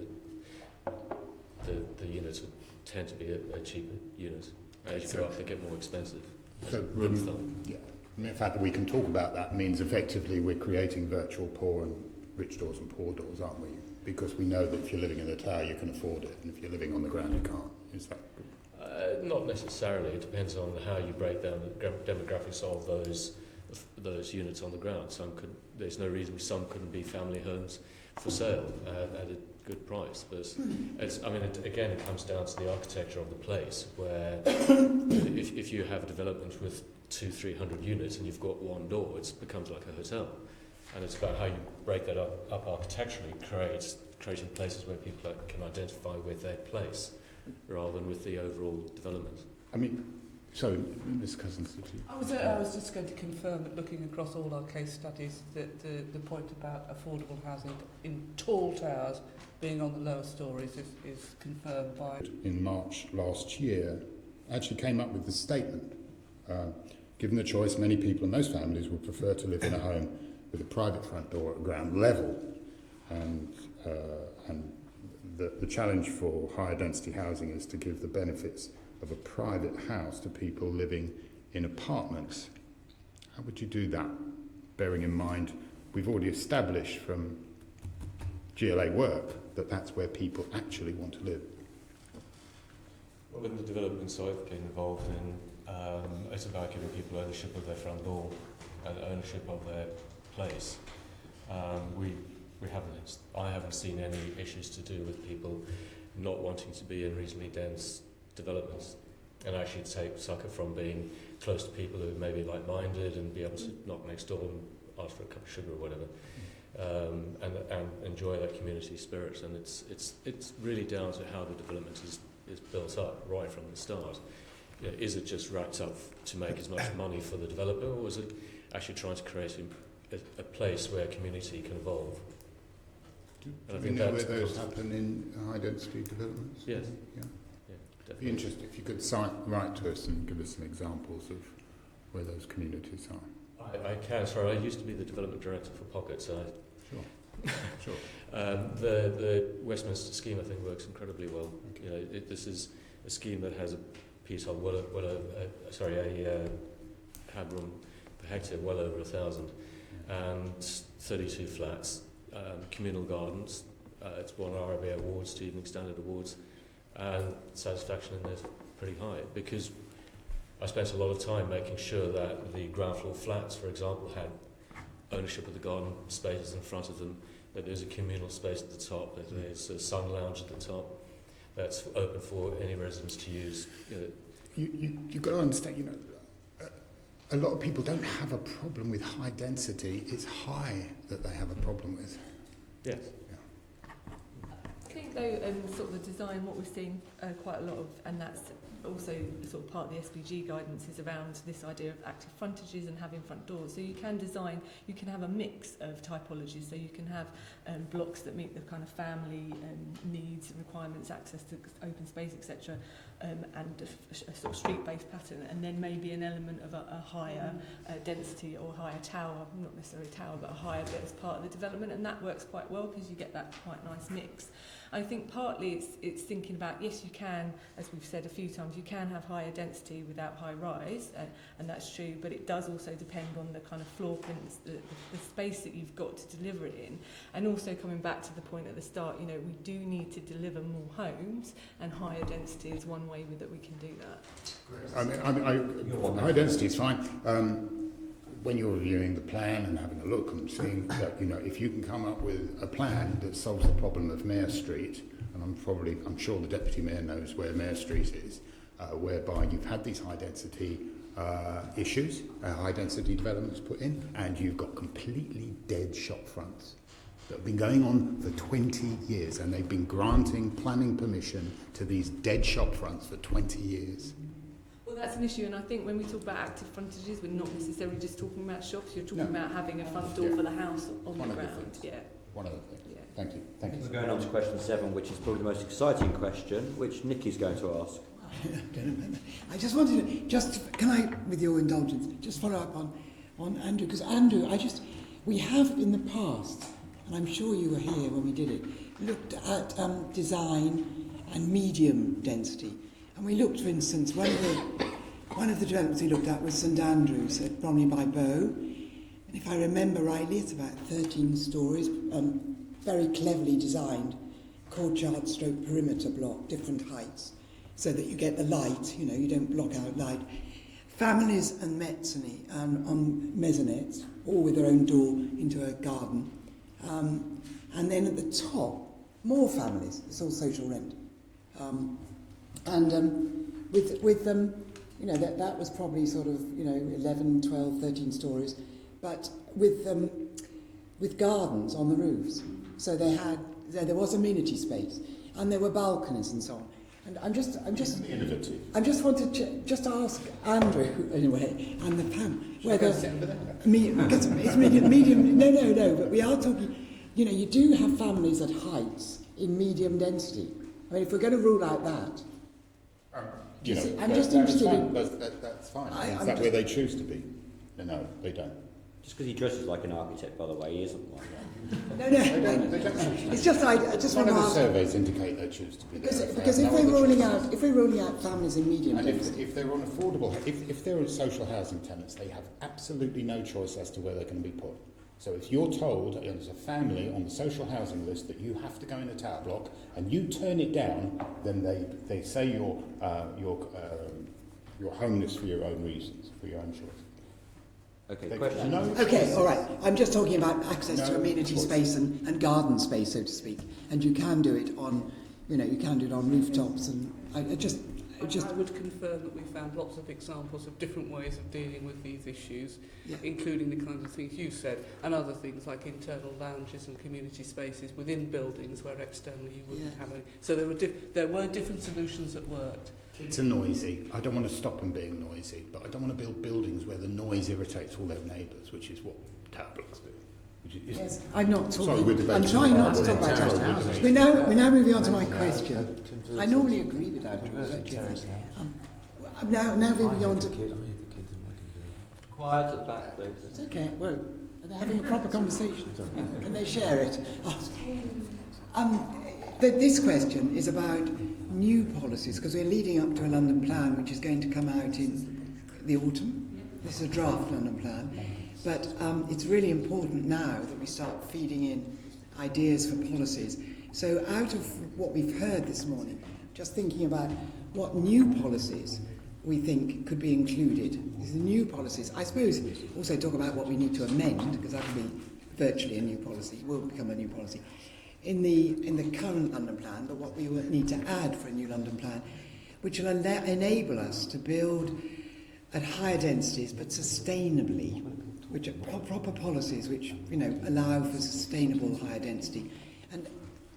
the units would tend to be a cheaper unit. As you go up, they get more expensive. So, rule of thumb. Yeah. I mean, the fact that we can talk about that means effectively we're creating virtual poor and rich doors and poor doors, aren't we? Because we know that if you're living in a tower, you can afford it, and if you're living on the ground, you can't. Is that? Not necessarily. It depends on how you break down the demographics of those units on the ground. There's no reason some couldn't be family homes for sale at a good price. But it comes down to the architecture of the place, where if you have a development with 200-300 units and you've got one door, it becomes like a hotel. And it's about how you break that up architecturally, creating places where people can identify with their place rather than with the overall development. I mean, so, Ms. Cousins, I was just going to confirm that looking across all our case studies, that the point about affordable housing in tall towers being on the lower stories is confirmed by... In March last year, actually came up with the statement. Given the choice, many people and most families would prefer to live in a home with a private front door at ground level. And the challenge for higher density housing is to give the benefits of a private house to people living in apartments. How would you do that, bearing in mind we've already established from GLA work that that's where people actually want to live? Well, in the developments I've been involved in, it's about giving people ownership of their front door and ownership of their place. I haven't seen any issues to do with people not wanting to be in reasonably dense developments, and actually sucker from being close to people who may be like-minded and be able to knock next door and ask for a cup of sugar or whatever, and enjoy that community spirit. And it's really down to how the development is built up right from the start. You know, is it just wrapped up to make as much money for the developer, or is it actually trying to create a place where community can evolve? Do you know where those happen in high-density developments? Yes. Yeah. Definitely. Be interesting if you could write to us and give us some examples of where those communities are. I can. Sorry, I used to be the development director for Pocket, so Sure. the Westminster scheme, I think, works incredibly well. Okay. You know, this is a scheme that has a piece on a headroom per hectare well over 1,000, and 32 flats, communal gardens. It's won RIBA awards, to Evening Standard awards, and satisfaction in there is pretty high, because I spent a lot of time making sure that the ground floor flats, for example, had ownership of the garden spaces in front of them, that there's a communal space at the top, that there's a sun lounge at the top that's open for any residents to use. You've got to understand, a lot of people don't have a problem with high density. It's high that they have a problem with. Yes. I think though, sort of the design, what we're seeing quite a lot of, and that's also sort of part of the SPG guidance, is around this idea of active frontages and having front doors. So you can have a mix of typologies. So you can have blocks that meet the kind of family needs and requirements, access to open space, etc., and a sort of street-based pattern, and then maybe an element of a higher density or higher tower, not necessarily a tower, but a higher bit as part of the development, and that works quite well because you get that quite nice mix. I think partly it's thinking about, yes, you can, as we've said a few times, you can have higher density without high rise, and that's true, but it does also depend on the kind of floor prints, the space that you've got to deliver it in. And also coming back to the point at the start, we do need to deliver more homes, and higher density is one way that we can do that. High density is fine. when you're reviewing the plan and having a look and seeing that, you know, if you can come up with a plan that solves the problem of Mayor Street, and I'm sure the Deputy Mayor knows where Mayor Street is, whereby you've had these high density issues, high density developments put in, and you've got completely dead shop fronts that have been going on for 20 years, and they've been granting planning permission to these dead shop fronts for 20 years. Well, that's an issue, and I think when we talk about active frontages, we're not necessarily just talking about shops. You're talking about having a front door for the house on One the of the ground. things. Yeah. One of the things. Yeah. Thank you. Thank you. We're going on to question 7, which is probably the most exciting question, which Nikki's going to ask. I don't remember. I just wanted to, can I, with your indulgence, just follow up on Andrew, because Andrew, we have in the past, and I'm sure you were here when we did it, looked at design and medium density. And we looked, for instance, one of the developments we looked at was St Andrews at Bromley by Bow. And if I remember rightly, it's about 13 stories, very cleverly designed, courtyard stroke perimeter block, different heights, so that you get the light, you know, you don't block out light. Families and mezzanine, on maisonettes, all with their own door into a garden. And then at the top, more families, it's all social rent. With them, you know, that was probably sort of, you know, 11, 12, 13 stories, but with gardens on the roofs. So there was amenity space, and there were balconies and so on. And I'm just Innovative. I just wanted to just ask Andrew anyway, and the Pam, whether because it's medium. No. But we are talking. You know, you do have families at heights in medium density. I mean, if we're going to rule out that, I'm just interested in. That's fine. Is that where they choose to be? No, they don't. Just because he dresses like an architect, by the way, he isn't one. No. It's just I just want to None of the ask. surveys indicate they choose to be there. Because if we're ruling out families in medium and density, if they're on affordable, if they're in social housing tenants, they have absolutely no choice as to where they're going to be put. So if you're told as a family on the social housing list that you have to go in a tower block and you turn it down, then they say you're homeless for your own reasons, for your own choice. Okay, question. okay, all right. I'm just talking about access to amenity space and garden space, so to speak. And you can do it on, you know, you can do it on rooftops. And I would confirm that we found lots of examples of different ways of dealing with these issues, including the kinds of things you said, and other things like internal lounges and community spaces within buildings where externally you wouldn't have any. So there were different solutions that worked. Kids are noisy. I don't want to stop them being noisy, but I don't want to build buildings where the noise irritates all their neighbours, which is what tower blocks do. Yes, I'm not talking. Sorry, we're debating I'm trying not to talk about tower that. blocks. We're now moving on to my question. I normally agree with Andrew. Now moving on to. Quiet at the back, please. It's okay. Well, are they having a proper conversation? Can they share it? This question is about new policies, because we're leading up to a London plan which is going to come out in the autumn. This is a draft London plan. But it's really important now that we start feeding in ideas for policies. So out of what we've heard this morning, just thinking about what new policies we think could be included. These are new policies. I suppose also talk about what we need to amend, because that will be virtually a new policy, will become a new policy, in the current London plan, but what we will need to add for a new London plan, which will enable us to build at higher densities, but sustainably, which are proper policies which, you know, allow for sustainable higher density. And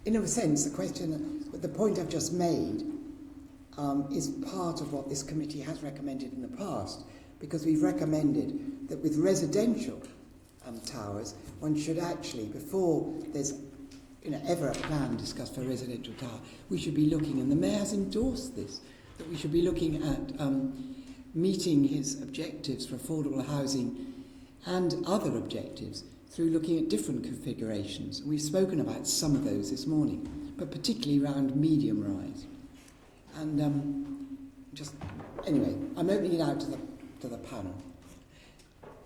in a sense, the point I've just made is part of what this committee has recommended in the past, because we've recommended that with residential towers, one should actually, before there's ever a plan discussed for a residential tower, we should be looking, and the Mayor has endorsed this, that we should be looking at meeting his objectives for affordable housing and other objectives through looking at different configurations. We've spoken about some of those this morning, but particularly around medium rise. And anyway, I'm opening it out to the panel.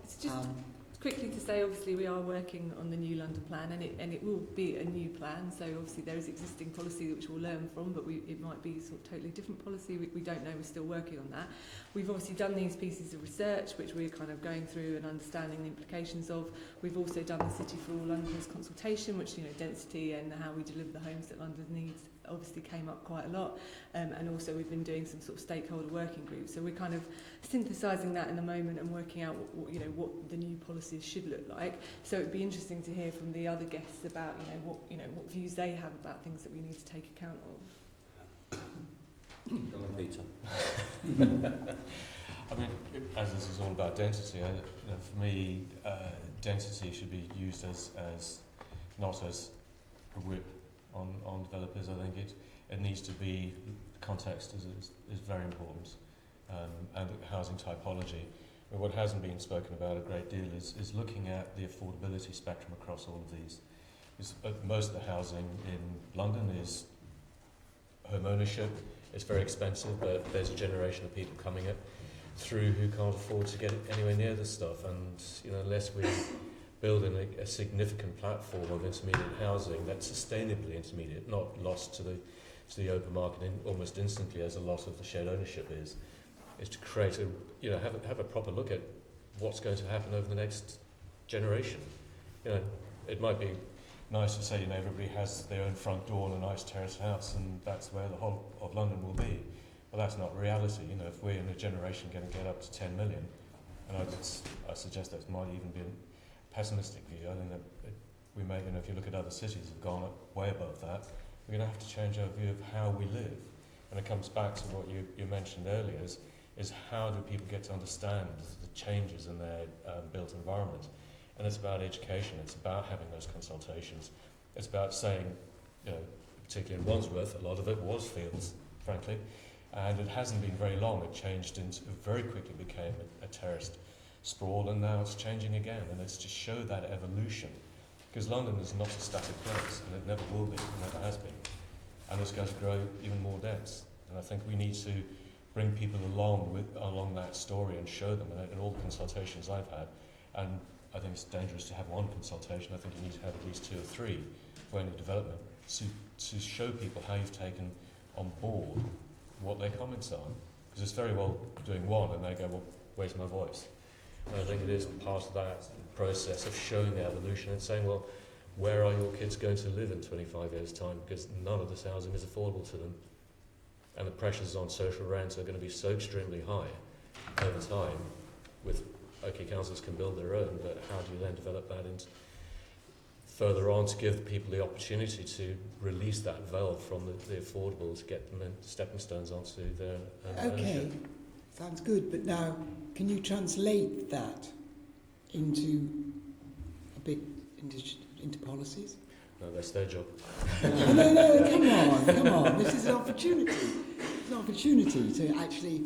It's just quickly to say, obviously we are working on the new London plan, and it will be a new plan. So obviously there is existing policy which we'll learn from, but it might be sort of totally different policy. We don't know. We're still working on that. We've obviously done these pieces of research which we're kind of going through and understanding the implications of. We've also done the City for All Londoners consultation, which, you know, density and how we deliver the homes that London needs obviously came up quite a lot, and also we've been doing some sort of stakeholder working groups. So we're kind of synthesising that in the moment and working out what the new policies should look like. So it'd be interesting to hear from the other guests about what views they have about things that we need to take account of. Peter. I mean, as this is all about density, for me, density should be used as not as a whip on developers. I think it needs to be, context is very important, and housing typology. But what hasn't been spoken about a great deal is looking at the affordability spectrum across all of these. Most of the housing in London is home ownership. It's very expensive, but there's a generation of people coming through who can't afford to get anywhere near this stuff, and unless we building a significant platform of intermediate housing that's sustainably intermediate, not lost to the open market almost instantly as a lot of the shared ownership is to create have a proper look at what's going to happen over the next generation. It might be nice to say everybody has their own front door and a nice terraced house and that's where the whole of London will be. But that's not reality. If we're in a generation going to get up to 10 million, and I suggest that might even be pessimistic view. I think that we may, if you look at other cities have gone up way above that, we're going to have to change our view of how we live. And it comes back to what you mentioned earlier, is how do people get to understand the changes in their built environment. And it's about education, it's about having those consultations. It's about saying, particularly in Wandsworth, a lot of it was fields, frankly, and it hasn't been very long. It changed very quickly became a terraced sprawl, and now it's changing again, and it's to show that evolution, because London is not a static place, and it never will be, it never has been, and it's going to grow even more dense. And I think we need to bring people along that story and show them. And in all the consultations I've had, and I think it's dangerous to have one consultation. I think you need to have at least 2 or 3 for any development to show people how you've taken on board what their comments are, because it's very well doing one and they go, well, where's my voice? And I think it is part of that process of showing the evolution and saying, well, where are your kids going to live in 25 years' time? Because none of this housing is affordable to them. And the pressures on social rents are going to be so extremely high over time. Councils can build their own, but how do you then develop that into further on to give people the opportunity to release that valve from the affordable to get them in stepping stones onto their Okay, sounds good, but now can you translate that into into policies? No, that's their job. No, come on. This is an opportunity. It's an opportunity to actually...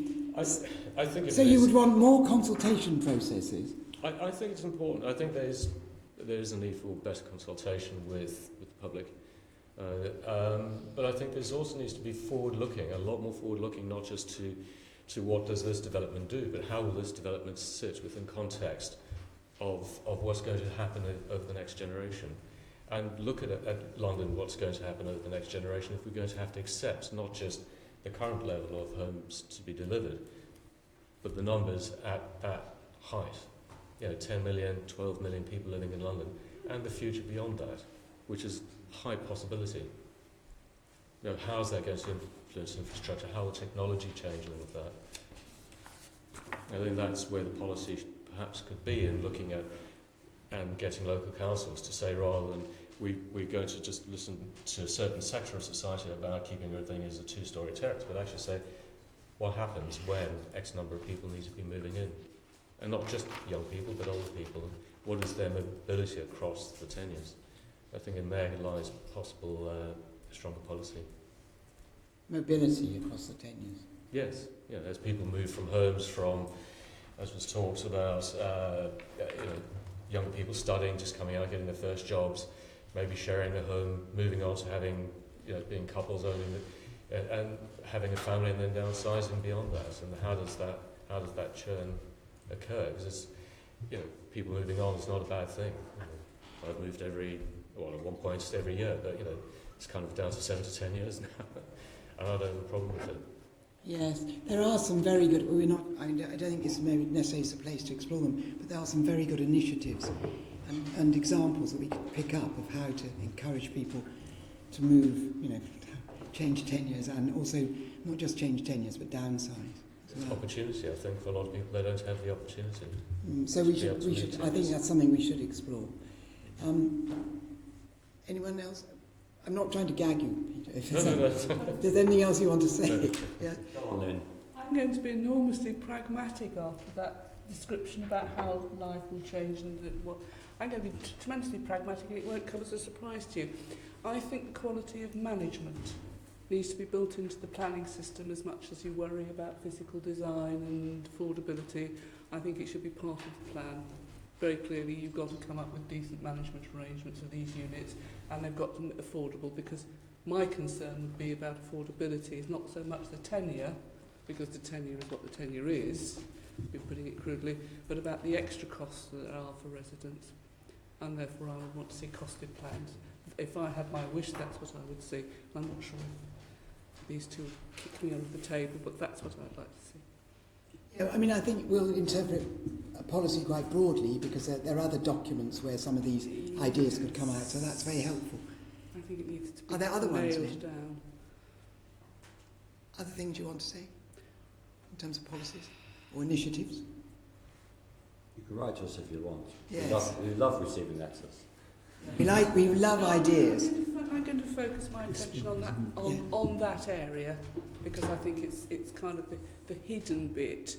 I think so you would want more consultation processes? I think it's important. I think there is a need for better consultation with the public. But I think there also needs to be forward-looking, a lot more forward-looking, not just to what does this development do, but how will this development sit within context of what's going to happen over the next generation. And look at London, what's going to happen over the next generation if we're going to have to accept not just the current level of homes to be delivered, but the numbers at that height. 10 million, 12 million people living in London, and the future beyond that, which is high possibility. How is that going to influence infrastructure? How will technology change all of that? I think that's where the policy perhaps could be in looking at and getting local councils to say, rather than we're going to just listen to a certain sector of society about keeping everything as a 2-story terrace, but actually say, what happens when X number of people need to be moving in? And not just young people, but older people. What is their mobility across the tenures? I think in there lies possible stronger policy. Mobility across the tenures? Yes. As people move from homes as was talked about, young people studying, just coming out, getting their first jobs, maybe sharing a home, moving on to having, being couples owning it, and having a family and then downsizing beyond that. And how does that churn occur? Because you know, people moving on is not a bad thing. You know, I've moved at one point every year, but you know, it's kind of down to 7 to 10 years now, and I don't have a problem with it. Yes, there are some very good. We're not. I don't think it's maybe necessarily the place to explore them, but there are some very good initiatives and examples that we could pick up of how to encourage people to move. You know, change tenures, and also not just change tenures, but downsize. Well. Opportunity, I think, for a lot of people, they don't have the opportunity. So we should. I think that's something we should explore. Anyone else? I'm not trying to gag you, Peter. If there's anything else you want to say? Yeah. Go on, Lynn. I'm going to be enormously pragmatic after that description about how life will change and what. I'm going to be tremendously pragmatic, and it won't come as a surprise to you. I think the quality of management needs to be built into the planning system as much as you worry about physical design and affordability. I think it should be part of the plan. Very clearly, you've got to come up with decent management arrangements for these units, and they've got to be affordable, because my concern would be about affordability. It's not so much the tenure, because the tenure is what the tenure is, you're putting it crudely, but about the extra costs that there are for residents. And therefore, I would want to see costed plans. If I had my wish, that's what I would see. I'm not sure if these two kick me under the table, but that's what I'd like to see. Yeah, I mean, I think we'll interpret a policy quite broadly, because there are other documents where some of these ideas could come out, so that's very helpful. I think it needs to be Are there other ones, nailed Lynn? down. Other things you want to say in terms of policies or initiatives? You can write to us if you want. Yes. We love receiving letters. We love ideas. I'm going to focus my attention on that on that area, because I think it's kind of the hidden bit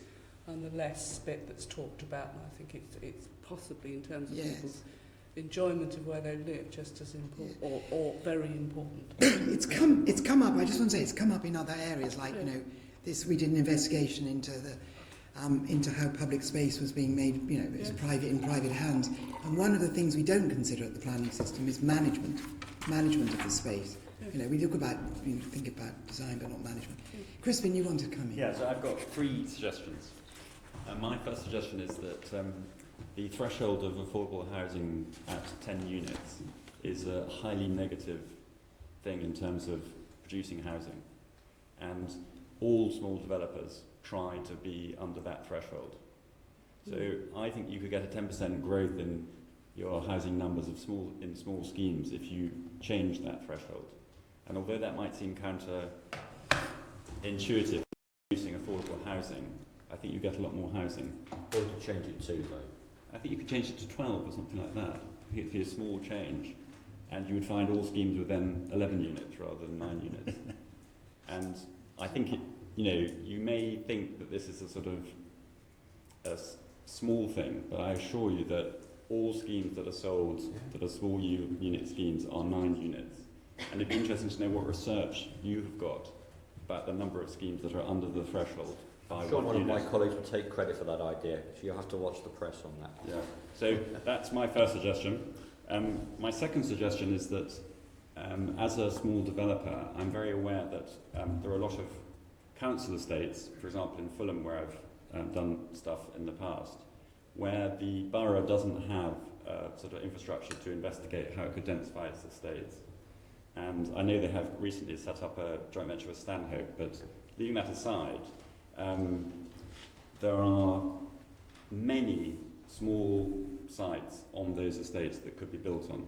and the less bit that's talked about. And I think it's possibly, in terms of people's enjoyment of where they live, just as important or very important. It's come up. I just want to say it's come up in other areas, like we did an investigation into how public space was being made, it's in private hands. And one of the things we don't consider at the planning system is management of the space. We think about design, but not management. Crispin, you want to come in? Yeah, so I've got 3 suggestions. My first suggestion is that the threshold of affordable housing at 10 units is a highly negative thing in terms of producing housing. And all small developers try to be under that threshold. So I think you could get a 10% growth in your housing numbers of small schemes if you change that threshold. And although that might seem counterintuitive, producing affordable housing, I think you get a lot more housing. What would you change it to, though? I think you could change it to 12 or something like that. It'd be a small change, and you would find all schemes with then 11 units rather than 9 units. And I think you may think that this is a sort of a small thing, but I assure you that all schemes that are sold that are small unit schemes are 9 units. And it'd be interesting to know what research you have got about the number of schemes that are under the threshold. I'm sure one of my colleagues will take credit for that idea, so you'll have to watch the press on that. Yeah. So that's my first suggestion. My second suggestion is that as a small developer, I'm very aware that there are a lot of council estates, for example in Fulham, where I've done stuff in the past, where the borough doesn't have sort of infrastructure to investigate how it could densify its estates. And I know they have recently set up a joint venture with Stanhope, but leaving that aside, there are many small sites on those estates that could be built on.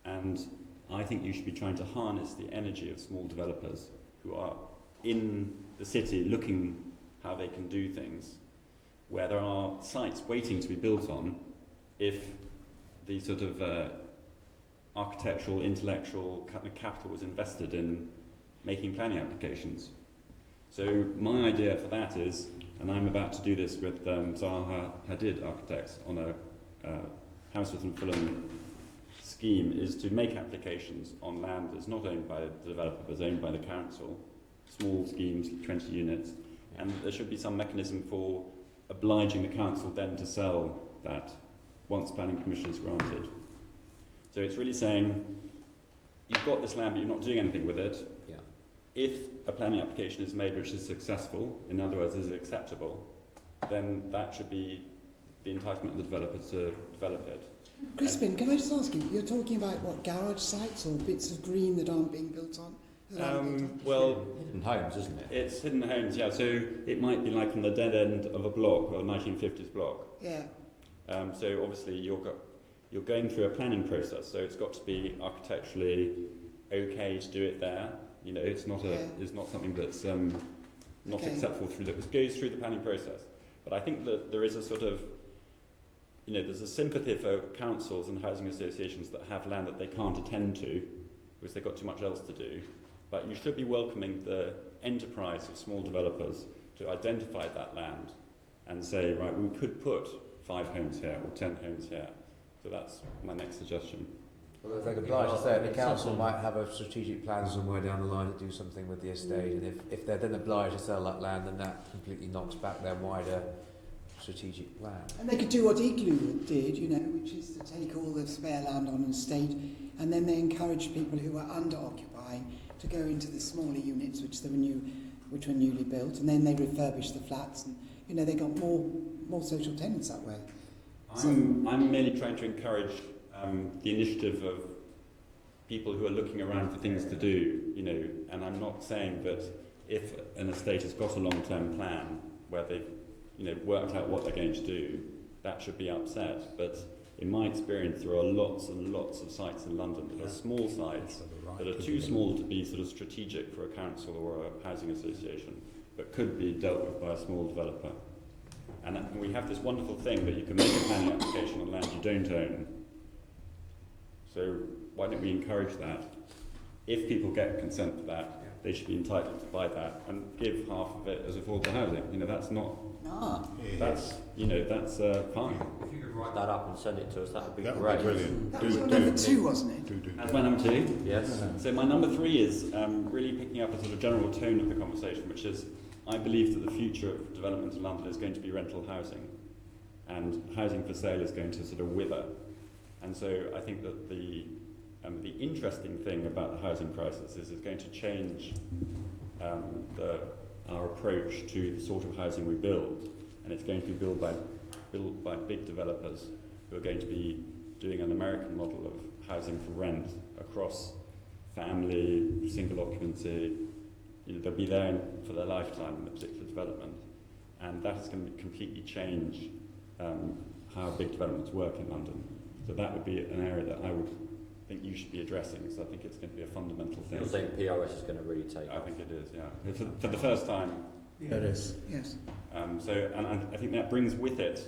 And I think you should be trying to harness the energy of small developers who are in the city looking how they can do things, where there are sites waiting to be built on if the sort of architectural, intellectual capital was invested in making planning applications. So my idea for that is, and I'm about to do this with Zaha Hadid Architects on a Hammersmith and Fulham scheme, is to make applications on land that's not owned by the developer but is owned by the council, small schemes, 20 units, and there should be some mechanism for obliging the council then to sell that once planning permission is granted. So it's really saying, you've got this land but you're not doing anything with it. Yeah. If a planning application is made which is successful, in other words, is acceptable, then that should be the entitlement of the developer to develop it. Crispin, can I just ask you, you're talking about what, garage sites or bits of green that aren't being built on? Well, Hidden homes, isn't it? it's hidden homes, yeah. So it might be like on the dead end of a block, or a 1950s block. Yeah. So obviously you're going through a planning process, so it's got to be architecturally okay to do it there. You know, it's not something that's not acceptable that goes through the planning process. But I think that there is a sort of, there's a sympathy for councils and housing associations that have land that they can't attend to because they've got too much else to do. But you should be welcoming the enterprise of small developers to identify that land and say, right, we could put 5 homes here or 10 homes here. So that's my next suggestion. Well, if they oblige to say it, the council might have a strategic plan somewhere down the line to do something with the estate, and if they're then obliged to sell that land, then that completely knocks back their wider strategic plan. And they could do what Igloo did, which is to take all the spare land on an estate, and then they encourage people who are under-occupying to go into the smaller units which were newly built, and then they refurbish the flats, and they got more social tenants that way. I'm merely trying to encourage the initiative of people who are looking around for things to do, and I'm not saying that if an estate has got a long-term plan where they've, worked out what they're going to do, that should be upset. But in my experience, there are lots and lots of sites in London that are small sites that are too small to be sort of strategic for a council or a housing association, but could be dealt with by a small developer. And we have this wonderful thing that you can make a planning application on land you don't own. So why don't we encourage that? If people get consent for that, they should be entitled to buy that and give half of it as affordable housing. That's not. That's fine. If you could write that up and send it to us, that would be That great. would be brilliant. That was your number 2, wasn't it? That's my number 2. Yes. So my number 3 is really picking up a sort of general tone of the conversation, which is I believe that the future of development in London is going to be rental housing, and housing for sale is going to sort of wither. And so I think that the interesting thing about the housing crisis is it's going to change our approach to the sort of housing we build, and it's going to be built by big developers who are going to be doing an American model of housing for rent across family, single occupancy. They'll be there for their lifetime in a particular development, and that is going to completely change how big developments work in London. So that would be an area that I would think you should be addressing, because I think it's going to be a fundamental thing. You're saying PRS is going to really take I off? think it is, yeah. For the first time. It is. Yes. And I think that brings with it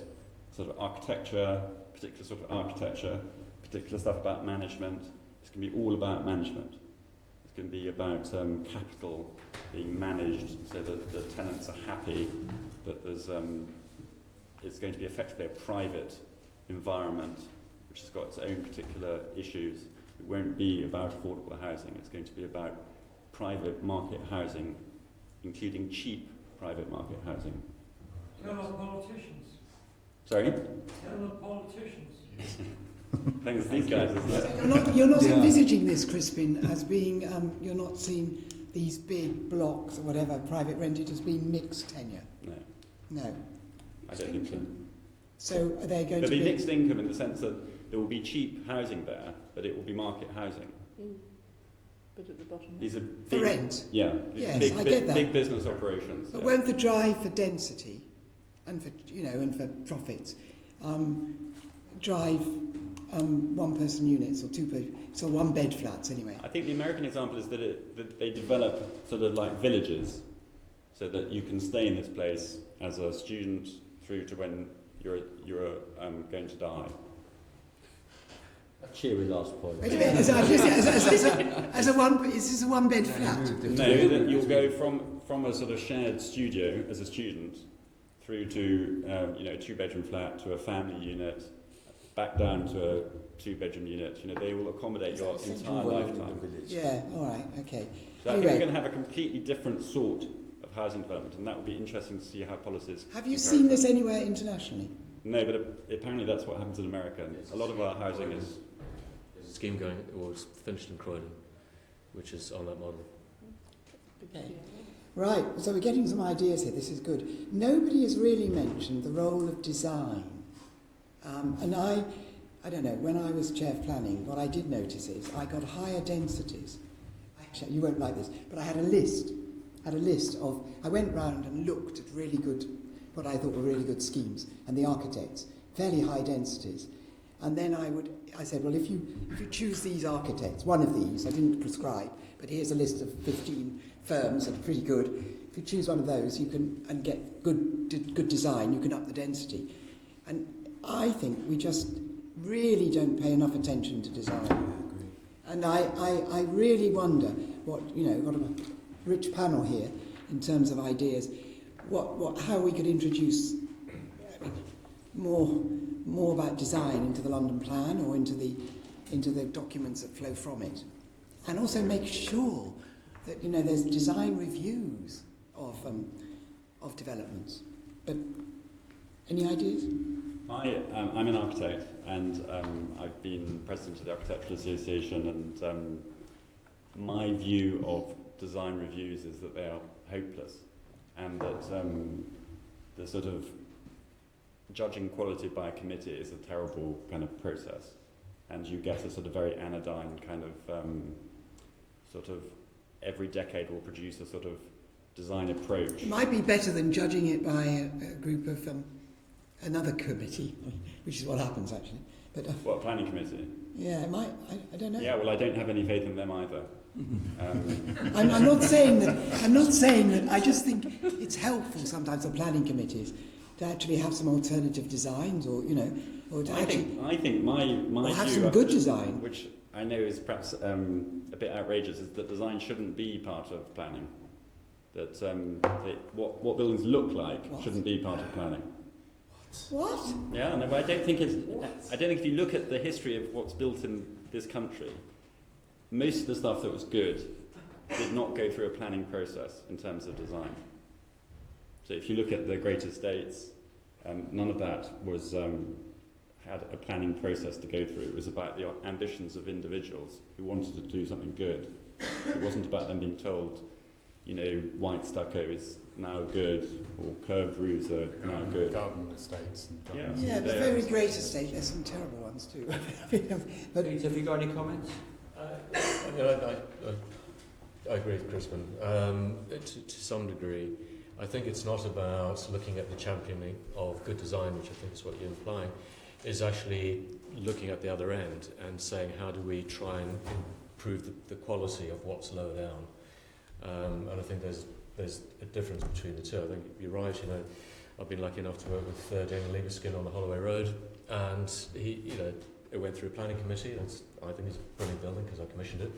sort of architecture, particular sort of architecture, particular stuff about management. It's going to be all about management. It's going to be about capital being managed so that the tenants are happy, that there's it's going to be effectively a private environment which has got its own particular issues. It won't be about affordable housing. It's going to be about private market housing, including cheap private market housing. Tell the politicians. Sorry? Tell the politicians. Thanks to these guys, isn't it? You're not envisaging this, Crispin, as being, you're not seeing these big blocks or whatever, private rented, as being mixed tenure? No. No. I don't think so. So are they going There'll to be mixed income in the sense that there will be cheap housing there, but it will be market housing. But at the bottom. These are For big, rent? Yeah. Yes, big, I get that. Big business operations. But yeah. won't the drive for density and for and for profits drive one-person units or so one-bed flats anyway? I think the American example is that they develop sort of like villages, so that you can stay in this place as a student through to when you're going to die. A cheery last point. Wait a minute, is this a one-bed flat? No, that you'll go from a sort of shared studio as a student through to a 2-bedroom flat to a family unit, back down to a 2-bedroom unit. They will accommodate your entire lifetime. Yeah, all right, okay. So I think we're going to have a completely different sort of housing development, and that will be interesting to see how policies. Have you seen this anywhere internationally? No, but apparently that's what happens in America. A lot of our housing is. There's a scheme going, or it's finished in Croydon, which is on that model. Okay. Right, so we're getting some ideas here. This is good. Nobody has really mentioned the role of design And I don't know, when I was chair of planning, what I did notice is I got higher densities. Actually, you won't like this, but I had a list of, I went round and looked at really good, what I thought were really good schemes, and the architects, fairly high densities. And then I said, well, if you choose these architects, one of these, I didn't prescribe, but here's a list of 15 firms that are pretty good. If you choose one of those, you can, and get good design, you can up the density. And I think we just really don't pay enough attention to design. And I really wonder what, got a rich panel here in terms of ideas, how we could introduce more about design into the London Plan or into the documents that flow from it, and also make sure that there's design reviews of developments. But any ideas? I'm an architect, and I've been president of the Architectural Association, and my view of design reviews is that they are hopeless, and that the sort of judging quality by a committee is a terrible kind of process, and you get a sort of very anodyne kind of sort of every decade will produce a sort of design approach. It might be better than judging it by a group of another committee, which is what happens actually. But what, planning committee? Yeah, it might. I don't know. Yeah, well, I don't have any faith in them either. I'm not saying that. I just think it's helpful sometimes for planning committees to actually have some alternative designs, or or to I think my or have view, some good design, which I know is perhaps a bit outrageous, is that design shouldn't be part of planning. That what buildings look like shouldn't be part of planning. What? Yeah, no, but I don't think if you look at the history of what's built in this country, most of the stuff that was good did not go through a planning process in terms of design. So if you look at the great estates, none of that was had a planning process to go through. It was about the ambitions of individuals who wanted to do something good. It wasn't about them being told, white stucco is now good, or curved roofs are now good. Garden estates. And Yeah, but very great estate. There's some terrible ones too. But have you got any comments? I agree with Crispin. To some degree, I think it's not about looking at the championing of good design, which I think is what you're implying, is actually looking at the other end and saying how do we try and improve the quality of what's lower down. And I think there's a difference between the two. I think you're right. I've been lucky enough to work with Daniel Liebeskind on the Holloway Road, and he, it went through a planning committee. I think it's a brilliant building because I commissioned it.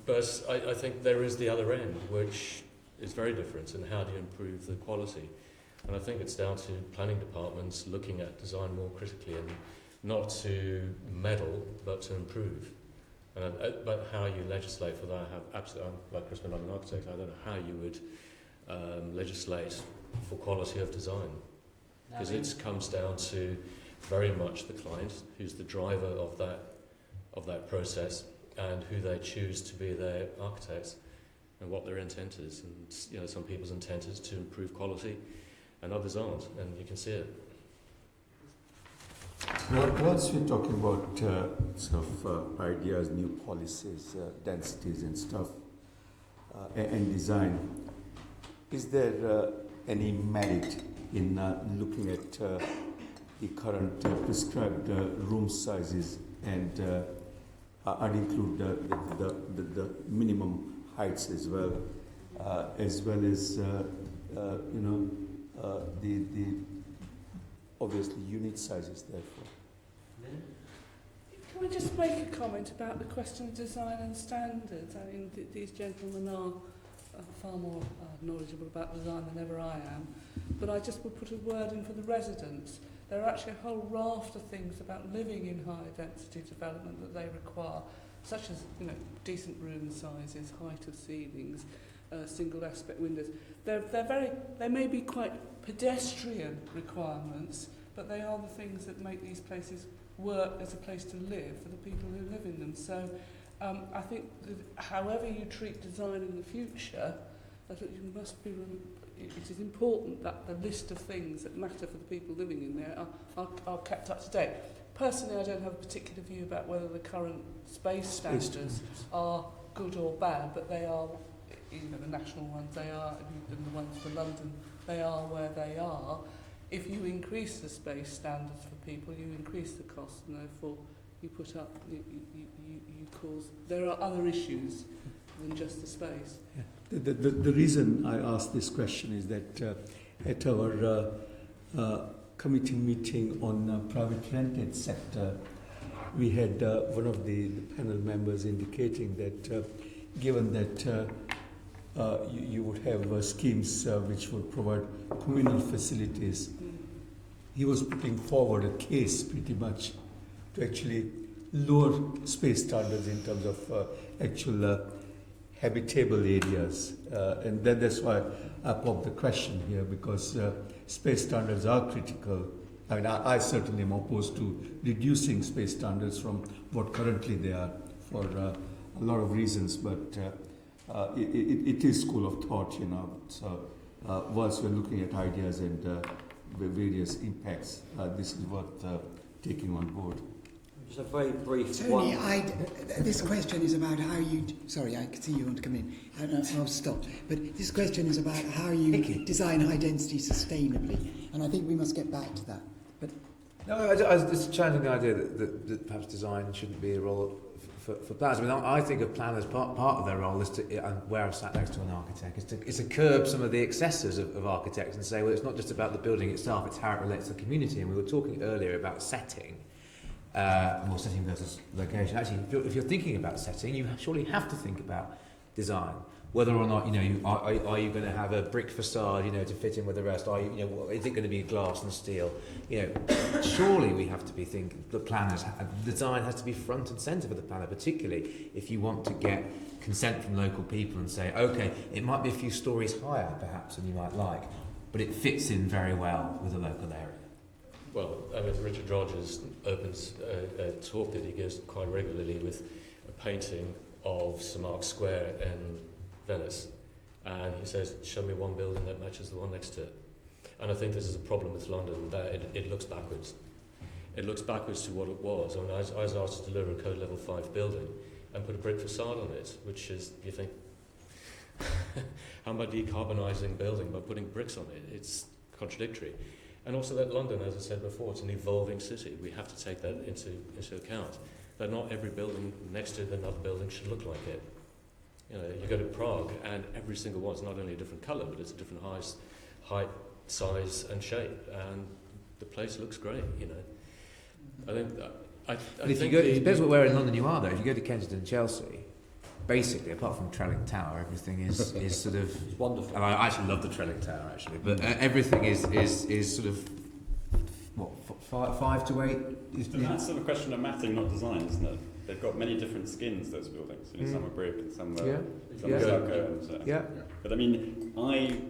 But I think there is the other end, which is very different, and how do you improve the quality? And I think it's down to planning departments looking at design more critically, and not to meddle, but to improve. But how you legislate for that, I have absolutely, like Crispin, I'm an architect, I don't know how you would legislate for quality of design. Because it comes down to very much the client, who's the driver of that process, and who they choose to be their architects, and what their intent is. And some people's intent is to improve quality, and others aren't, and you can see it. Once we're talking about ideas, new policies, densities and stuff, and design, is there any merit in looking at the current prescribed room sizes and include the minimum heights as well as the obviously unit sizes therefore. Can I just make a comment about the question of design and standards? I mean, these gentlemen are far more knowledgeable about design than ever I am, but I just would put a word in for the residents. There are actually a whole raft of things about living in high density development that they require, such as decent room sizes, height of ceilings, single aspect windows. They may be quite pedestrian requirements, but they are the things that make these places work as a place to live for the people who live in them. So I think that however you treat design in the future, that you must be it is important that the list of things that matter for the people living in there are kept up to date. Personally, I don't have a particular view about whether the current space standards are good or bad, but they are, the national ones, they are, and the ones for London, they are where they are. If you increase the space standards for people, you increase the cost, and therefore you put up, you cause, there are other issues than just the space. Yeah. The reason I asked this question is that at our committee meeting on private rented sector, we had one of the panel members indicating that given that you would have schemes which would provide communal facilities, he was putting forward a case pretty much to actually lower space standards in terms of actual habitable areas. And that's why I popped the question here, because space standards are critical. I mean, I certainly am opposed to reducing space standards from what currently they are for a lot of reasons, but it is school of thought, you know. So whilst we're looking at ideas and the various impacts, this is worth taking on board. Just a very brief Tony, one. this question is about how you... Sorry, I can see you want to come in. I'll stop. But this question is about how you design high density sustainably. And I think we must get back to that. But No, I was challenging the idea that perhaps design shouldn't be a role for planners. I mean, I think of planners, part of their role is to, and where I've sat next to an architect, is to curb some of the excesses of architects and say, well, it's not just about the building itself, it's how it relates to the community. And we were talking earlier about setting. More setting versus location. Actually, if you're thinking about setting, you surely have to think about design. Whether or not, are you going to have a brick facade, to fit in with the rest? Are you, is it going to be glass and steel? Surely we have to be thinking. The planners, design has to be front and centre for the planner, particularly if you want to get consent from local people and say, okay, it might be a few stories higher, perhaps, than you might like, but it fits in very well with the local area. Well, I mean, Richard Rogers opens a talk that he gives quite regularly with a painting of St Mark's Square in Venice. And he says, show me one building that matches the one next to it. And I think this is a problem with London, that it looks backwards. It looks backwards to what it was. I mean, I was asked to deliver a code level 5 building and put a brick facade on it, which is, you think, how am I decarbonising building by putting bricks on it? It's contradictory. And also that London, as I said before, it's an evolving city. We have to take that into account. That not every building next to another building should look like it. You go to Prague, and every single one's not only a different colour, but it's a different height, size, and shape. And the place looks great. I think. It depends where in London you are, though. If you go to Kensington, Chelsea, basically, apart from Trelling Tower, everything is sort of It's wonderful. And I actually love the Trelling Tower, actually, but everything is sort of what 5 to 8. And that's sort of a question of matting, not design, isn't it? They've got many different skins, those buildings. Some are brick and some are stucco. Yeah. But I mean, I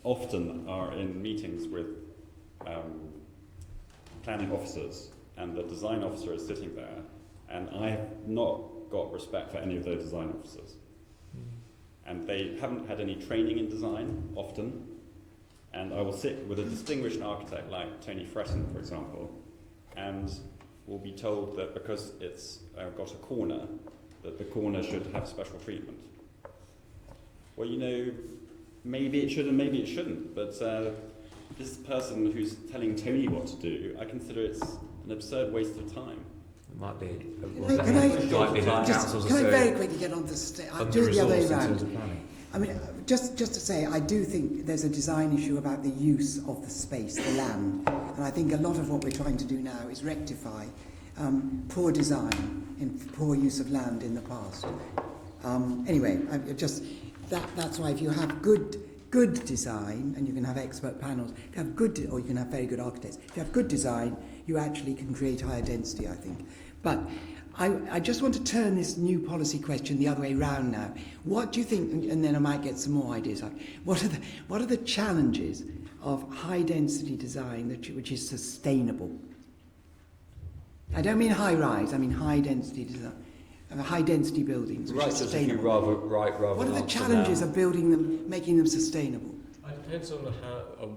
often are in meetings with planning officers, and the design officer is sitting there, and I have not got respect for any of those design officers. And they haven't had any training in design, often. And I will sit with a distinguished architect like Tony Fretton, for example, and will be told that because it's got a corner, that the corner should have special treatment. Well, maybe it should and maybe it shouldn't, but this person who's telling Tony what to do, I consider it's an absurd waste of time. It might be. Can I very quickly get on the I'll do it the other way around. I mean, just to say, I do think there's a design issue about the use of the space, the land. And I think a lot of what we're trying to do now is rectify poor design and poor use of land in the past. Anyway, that's why if you have good design, and you can have expert panels, or you can have very good architects. If you have good design, you actually can create higher density, I think. But I just want to turn this new policy question the other way round now. What do you think, and then I might get some more ideas, what are the challenges of high density design which is sustainable? I don't mean high rise, I mean high density design. high density buildings which Right, are just if you sustainable. rather right rather What are than the answer challenges now. of building them, making them sustainable? It depends on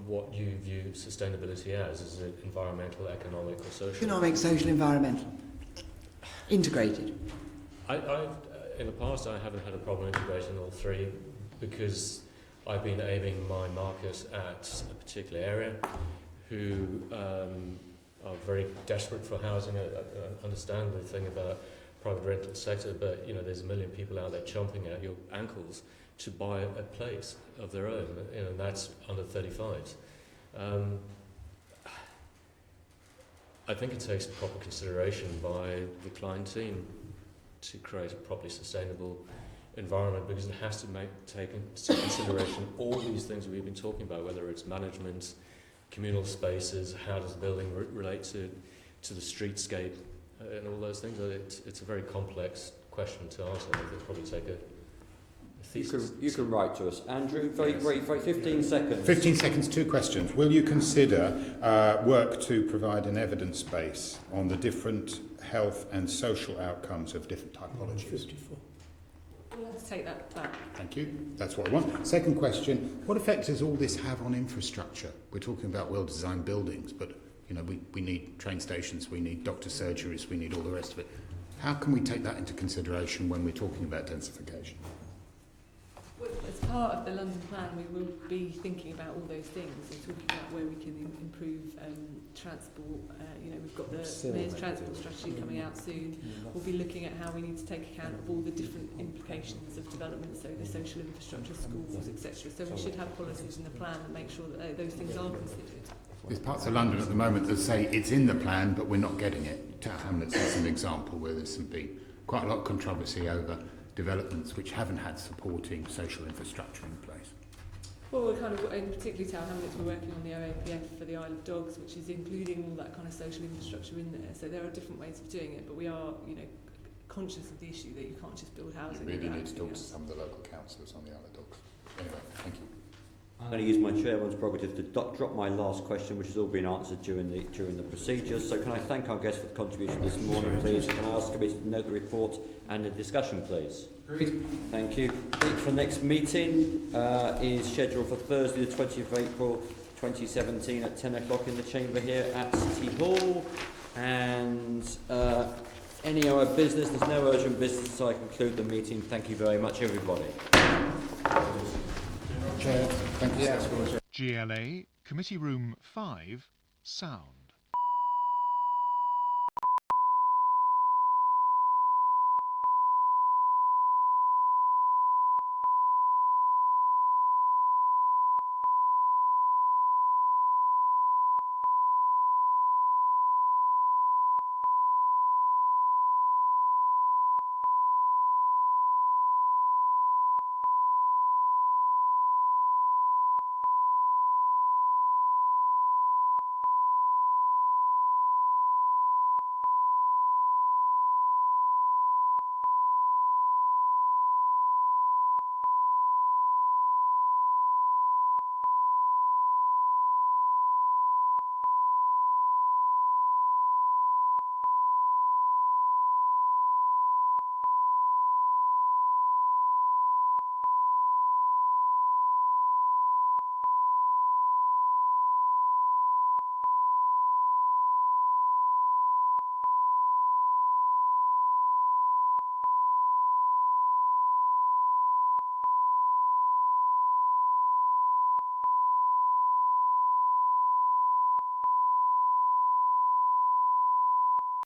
what you view sustainability as. Is it environmental, economic, or social? Economic, social, environmental. Integrated. In the past, I haven't had a problem integrating all three because I've been aiming my market at a particular area who are very desperate for housing. I understand the thing about private rental sector, but you know, there's a million people out there chomping at your ankles to buy a place of their own, you know, and that's under 35s. I think it takes proper consideration by the Klein team to create a properly sustainable environment, because it has to take into consideration all these things we've been talking about, whether it's management, communal spaces, how does the building relate to the streetscape, and all those things. It's a very complex question to answer. I think it'll probably take a thesis. You can write to us. Andrew, very 15 seconds. 15 seconds, 2 questions. Will you consider work to provide an evidence base on the different health and social outcomes of different typologies? 54. We'll have to take that back. Thank you. That's what I want. Second question, what effect does all this have on infrastructure? We're talking about well-designed buildings, but you know, we need train stations, we need doctor surgeries, we need all the rest of it. How can we take that into consideration when we're talking about densification? Well, as part of the London plan, we will be thinking about all those things and talking about where we can improve transport. You know, we've got the Mayor's Transport Strategy coming out soon. We'll be looking at how we need to take account of all the different implications of development, so the social infrastructure, schools, etc. So we should have policies in the plan that make sure that those things are considered. There's parts of London at the moment that say it's in the plan, but we're not getting it. Tower Hamlets is an example where there's been quite a lot of controversy over developments which haven't had supporting social infrastructure in place. Well, we're kind of, in particularly Tower Hamlets, we're working on the OAPF for the Isle of Dogs, which is including all that kind of social infrastructure in there. So there are different ways of doing it, but we are, you know, conscious of the issue that you can't just build housing. You really without need to talk to anything else. some of the local councillors on the Isle of Dogs. Anyway, thank you. I'm going to use my chairman's prerogative to drop my last question, which has all been answered during the procedures. So can I thank our guests for the contribution this morning, please? Can I ask the committee to note the report and the discussion, please? Agreed. Thank you. Date for the next meeting is scheduled for Thursday, the 20th of April 2017 at 10 o'clock in the chamber here at City Hall. And any other business? There's no urgent business, so I conclude the meeting. Thank you very much, everybody. Chair, thank you. GLA, Committee Room 5, Sound.